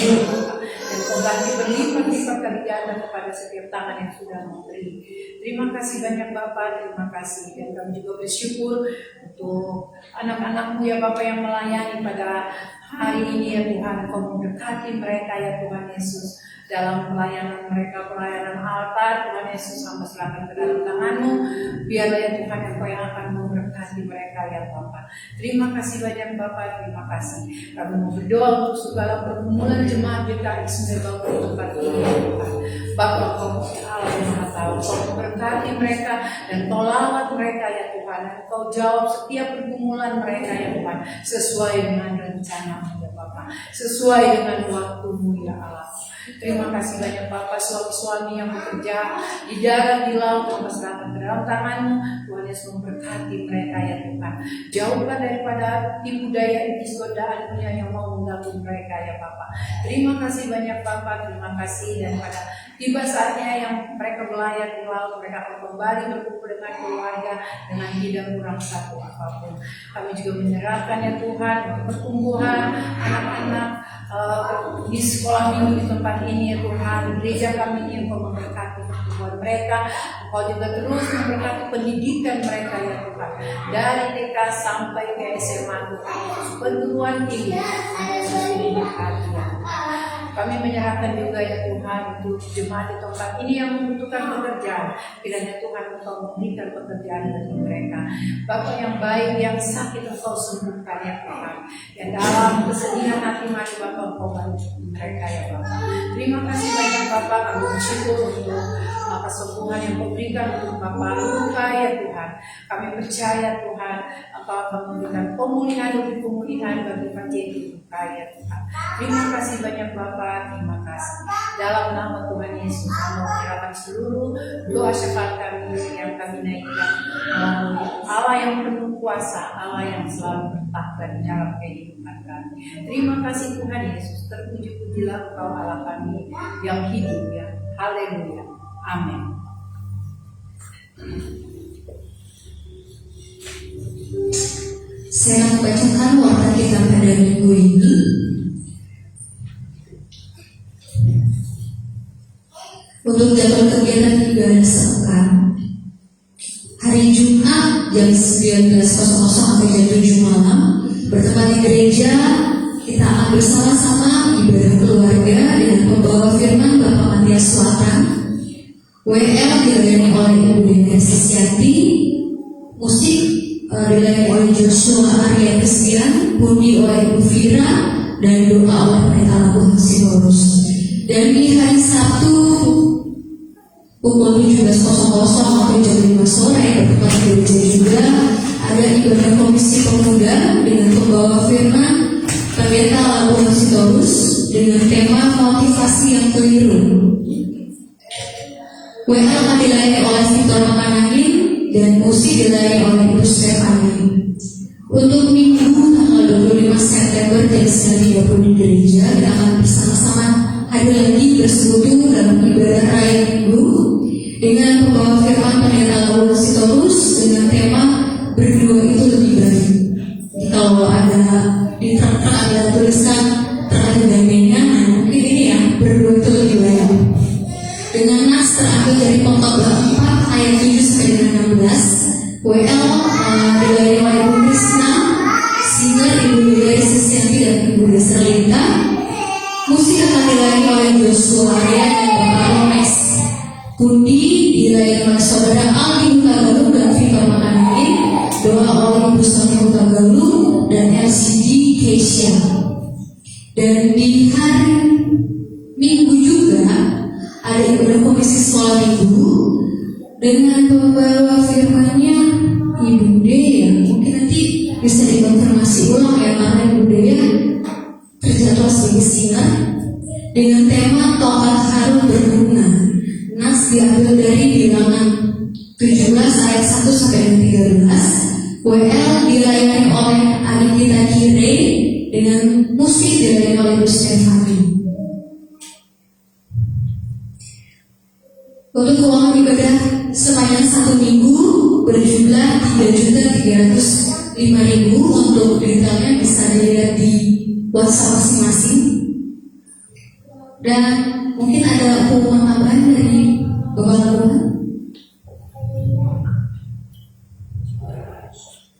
dan kembali berlipat-lipat kali ganda kepada setiap tangan yang sudah memberi. Terima kasih banyak Bapak, terima kasih. Dan kami juga bersyukur untuk anak-anakmu ya Bapak yang melayani pada hari ini ya Tuhan. Kau memberkati mereka ya Tuhan Yesus dalam pelayanan mereka, pelayanan altar. Tuhan Yesus, hamba serahkan ke dalam tangan-Mu. Biarlah ya Tuhan Engkau yang akan memberkati mereka ya Bapak. Terima kasih banyak Bapak, terima kasih. Kami mau berdoa untuk segala pergumulan jemaat GKI Sumber Bapak di tempat ini ya Tuhan. Bapak, Kau Allah yang Maha Tahu, Kau memberkati mereka dan tolawat mereka ya Tuhan. Engkau jawab setiap pergumulan mereka ya Tuhan, sesuai dengan rencana-Mu ya Bapak, sesuai dengan waktu-Mu ya Allah. Terima kasih banyak Bapak, suami-suami yang bekerja di darat, di laut, Bapak serahkan ke dalam tangan-Mu. Tuhan Yesus memberkati mereka ya Tuhan. Jauhkan daripada tipu daya iblis, godaan dunia yang mau mengganggu mereka ya Bapak. Terima kasih banyak Bapak, terima kasih. Dan pada tiba saatnya yang mereka melayar di laut, mereka akan kembali berkumpul dengan keluarga dengan tidak kurang satu apapun. Kami juga menyerahkan ya Tuhan pertumbuhan anak-anak di sekolah minggu di tempat ini ya Tuhan, di gereja kami ini Engkau memberkati pertumbuhan mereka. Engkau juga terus memberkati pendidikan mereka ya Tuhan, dari TK sampai ke SMA Tuhan, perguruan tinggi diberkati ya Tuhan. Kami menyerahkan juga ya Tuhan untuk jemaat di tempat ini yang membutuhkan pekerjaan. Kiranya Tuhan Engkau memberikan pekerjaan bagi mereka. Bapak yang baik, yang sakit Engkau sembuhkan ya Tuhan. Yang dalam kesedihan hati mari Bapak Engkau bantu mereka ya Bapak. Terima kasih banyak Bapak. Kami bersyukur untuk kesembuhan yang Kau berikan untuk Bapak luka ya Tuhan. Kami percaya Tuhan Engkau akan memberikan pemulihan demi pemulihan bagi Pak luka ya Tuhan. Terima kasih banyak Bapak, terima kasih. Dalam nama Tuhan Yesus, kami menyerahkan seluruh doa syafaat kami yang kami naikkan melalui Allah yang penuh kuasa, Allah yang selalu bertakhta di dalam kehidupan kami. Terima kasih Tuhan Yesus, terpuji-pujilah Engkau Allah kami yang hidup ya. Haleluya. Amin. Saya membacakan warta kita pada minggu ini. Untuk jadwal kegiatan ibadah sepekan, hari Jumat jam 19.00 sampai jam 7 malam bertempat di gereja. Kita akan bersama-sama ibadah keluarga dengan pembawa firman Bapak Matias Selatan. WL dilayani oleh Ibu Deni Sisianti, musik dilayani oleh Joshua Arya Kesekian, pundi oleh Ibu Vira, dan doa oleh Pendeta Labuhan Sitorus. Dan di hari Sabtu pukul 17.00 sampai jam 5 sore bertempat di gereja juga ada ibadah komisi pemuda dengan pembawa firman Pendeta Labuhan Sitorus dengan tema motivasi yang keliru. WL akan dilayani oleh Victor Makanangin dan musik dilayani oleh Ibu Stefani. Untuk minggu tanggal 25 September jam 9.30 di gereja, kita akan bersama-sama hadir lagi bersekutu dalam ibadah raya minggu dengan pembawa firman Pendeta Labuhan Sitorus dengan tema berdua itu lebih baik. Kalau ada di truk ada tulisan terkait dengan bandnya, mungkin ini ya, berdua itu lebih baik. Dengan nas terambil dari Pengkhotbah 4 ayat 7 sampai dengan 16. WL dilayani oleh Ibu Krisna, singer Ibu Deni Sisianti dan Ibu Deserlinta. Musik akan dilayani oleh Joshua Arya dan Bapak Romes. Pundi dilayani oleh Saudara Aldi Hutagalu dan Victor Makanangin. Doa oleh Ibu Soni Hutagalu dan LCD Keisha. Dan di hari Minggu juga ada ibadah komisi sekolah minggu dengan pembawa firmannya Ibu Dea. Mungkin nanti bisa dikonfirmasi ulang ya karena budaya terjadwal sebagai sinar dengan tema tongkat harum berbunga. Nas diambil dari bilangan 17 ayat 1 sampai 13. WL dilayani oleh Anita Kire dengan musik dilayani oleh Bu Stefani. Untuk keuangan ibadah sepanjang 1 minggu berjumlah 3.305.000. Untuk detailnya bisa dilihat di WhatsApp masing-masing. Dan mungkin ada pengumuman tambahan dari Bapak Lurah.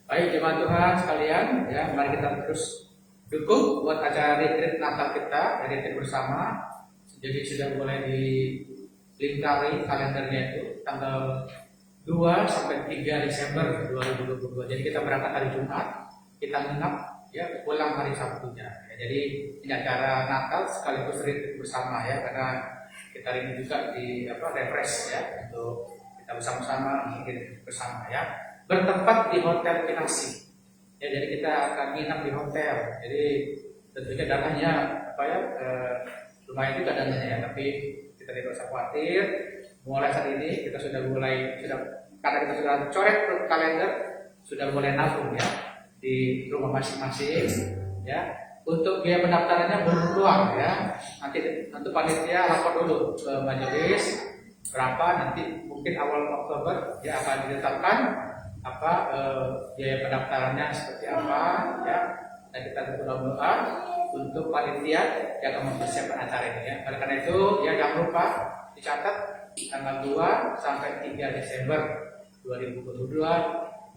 Baik jemaat Tuhan sekalian, ya mari kita terus dukung buat acara retreat Natal kita, retreat bersama. Jadi sudah mulai dilingkari kalendernya itu tanggal 2 sampai 3 Desember 2022. Jadi kita berangkat hari Jumat, kita menginap ya pulang hari Sabtunya. Ya, jadi ini acara Natal sekaligus retreat bersama ya, karena kita ini juga di refresh ya untuk kita bersama-sama mungkin bersama ya. Bertempat di Hotel Kinasi. Ya, jadi kita akan nginap di hotel. Jadi tentunya dananya lumayan juga dananya ya, tapi kita tidak usah khawatir. Mulai saat ini kita sudah karena kita sudah coret kalender, sudah mulai nabung ya di rumah masing-masing ya. Untuk biaya pendaftarannya berpeluang ya. Nanti panitia lapor dulu ke majelis berapa, nanti mungkin awal Oktober ya akan ditetapkan biaya pendaftarannya seperti apa ya. Dan kita berdoa untuk panitia yang akan mempersiapkan acara ini ya. Oleh karena itu ya jangan lupa dicatat tanggal 2 sampai 3 Desember 2022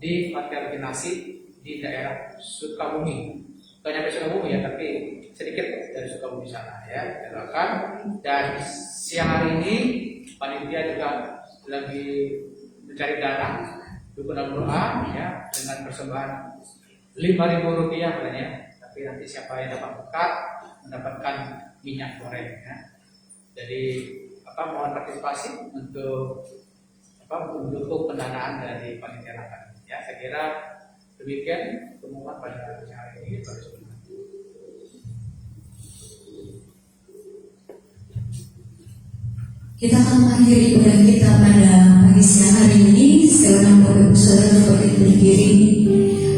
di Hotel Kinasi di daerah Sukabumi. Bukan sampai Sukabumi ya, tapi sedikit dari Sukabumi sana ya. Kita doakan. Dan siang hari ini panitia juga lagi mencari dana dukungan doa ya dengan persembahan Rp5.000 katanya. Tapi nanti siapa yang dapat berkat mendapatkan minyak goreng ya. Jadi mohon partisipasi untuk mendukung pendanaan dari panitia Natal. Ya, saya kira demikian pengumuman pada hari ini. Kita akan mengakhiri ibadah kita pada pagi siang hari ini. Saya undang Bapak Ibu Saudara untuk berdiri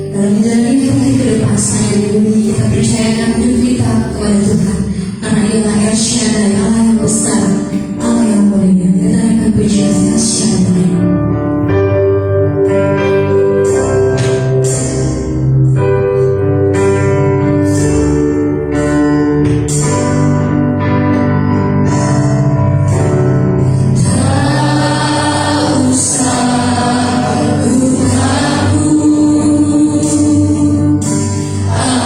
dalam menjalani hari ke depan. Selanjutnya kita percayakan hidup kita kepada Tuhan, karena Ia El Shaddai, Allah yang besar, Allah yang mulia. Kita naikkan pujian El Shaddai.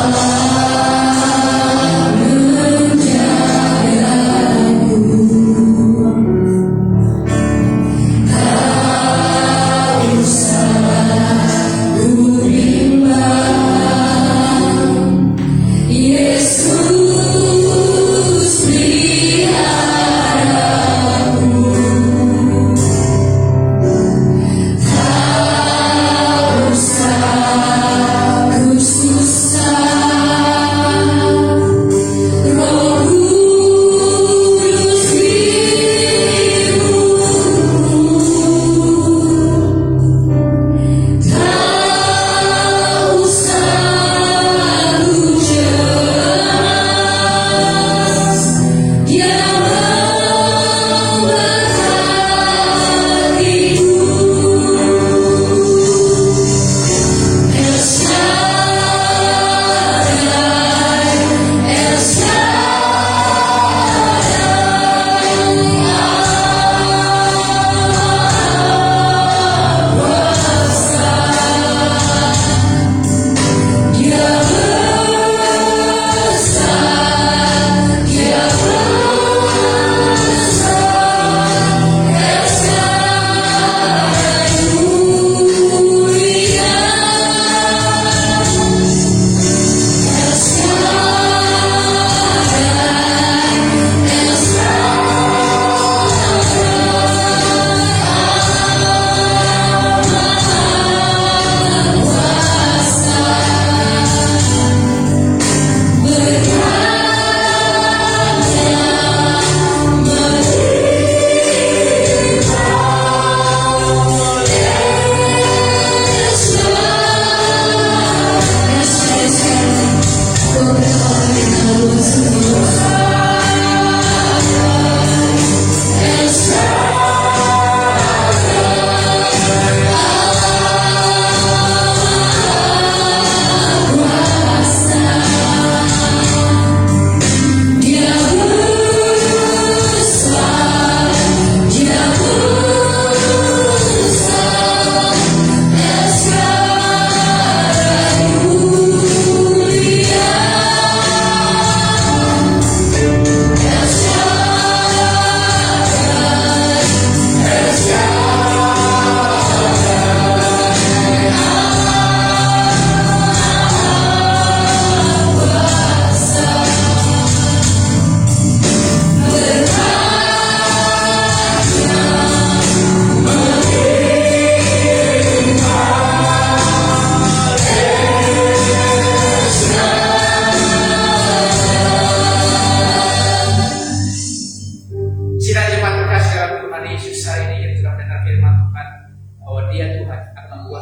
Allah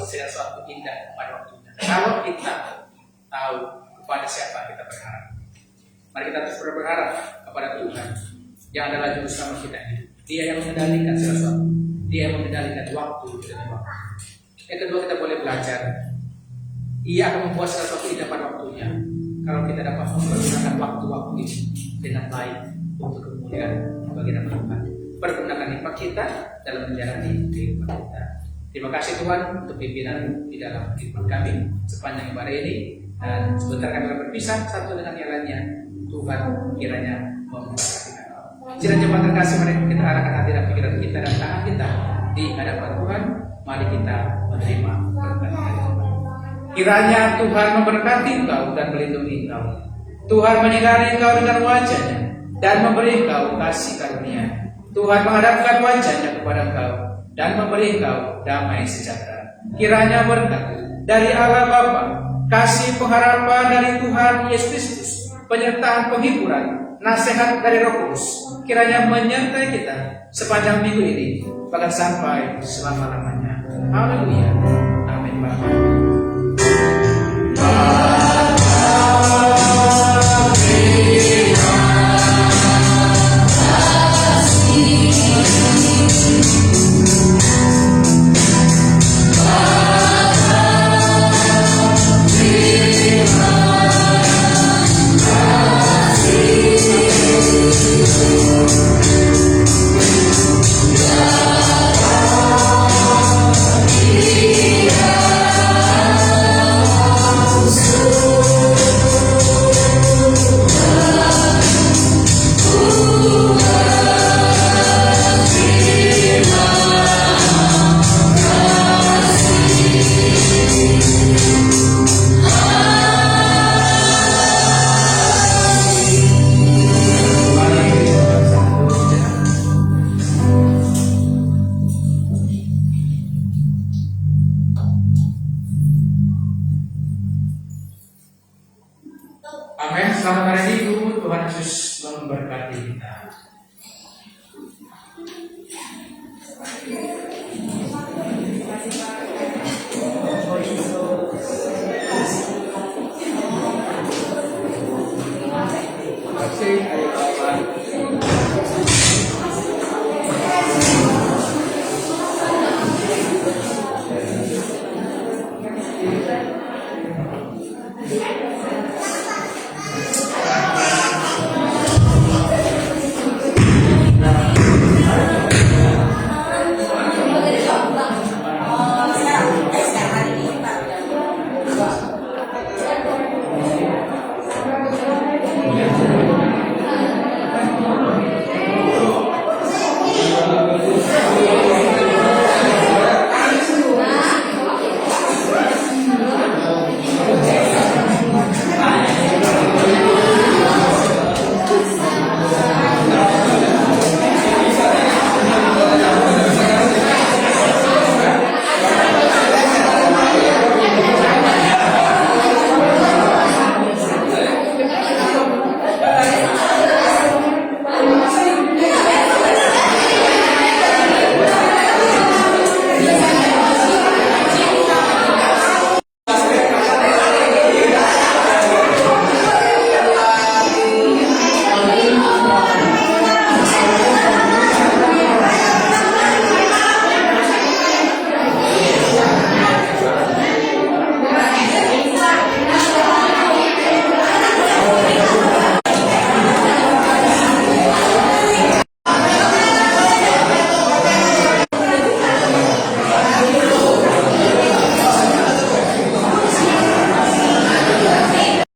segala sesuatu indah pada waktunya. Kalau kita tahu kepada siapa kita berharap, mari kita terus berharap kepada Tuhan yang adalah juru selamat kita hidup. Dia yang mengendalikan segala sesuatu. Dia yang mengendalikan waktu demi waktu. Yang kedua, kita boleh belajar. Ia akan membuat segala sesuatu indah pada waktunya. Kalau kita dapat menggunakan waktu-waktu ini dengan baik untuk kemuliaan bagi nama Tuhan. Pergunakan hikmat kita dalam menjalani kehidupan kita. Terima kasih Tuhan untuk pimpinan di dalam kehidupan kami sepanjang ibadah ini. Dan sebentar kami akan berpisah satu dengan yang lainnya. Tuhan kiranya memberkati kami. Kiranya Tuhan terkasih, mari kita arahkan hati dan pikiran kita dan tangan kita di hadapan Tuhan. Mari kita menerima berkat dari Tuhan. Kiranya Tuhan memberkati engkau dan melindungi engkau. Tuhan menyinari engkau dengan wajah-Nya dan memberi engkau kasih karunia. Tuhan menghadapkan wajah-Nya kepada engkau dan memberi engkau damai sejahtera. Kiranya berkat dari Allah Bapa, kasih pengharapan dari Tuhan Yesus Kristus, penyertaan penghiburan, nasihat dari Roh Kudus, kiranya menyertai kita sepanjang minggu ini, bahkan sampai selama-lamanya. Haleluya. Amin. Bapa. Amin. Selamat hari Minggu. Tuhan Yesus memberkati.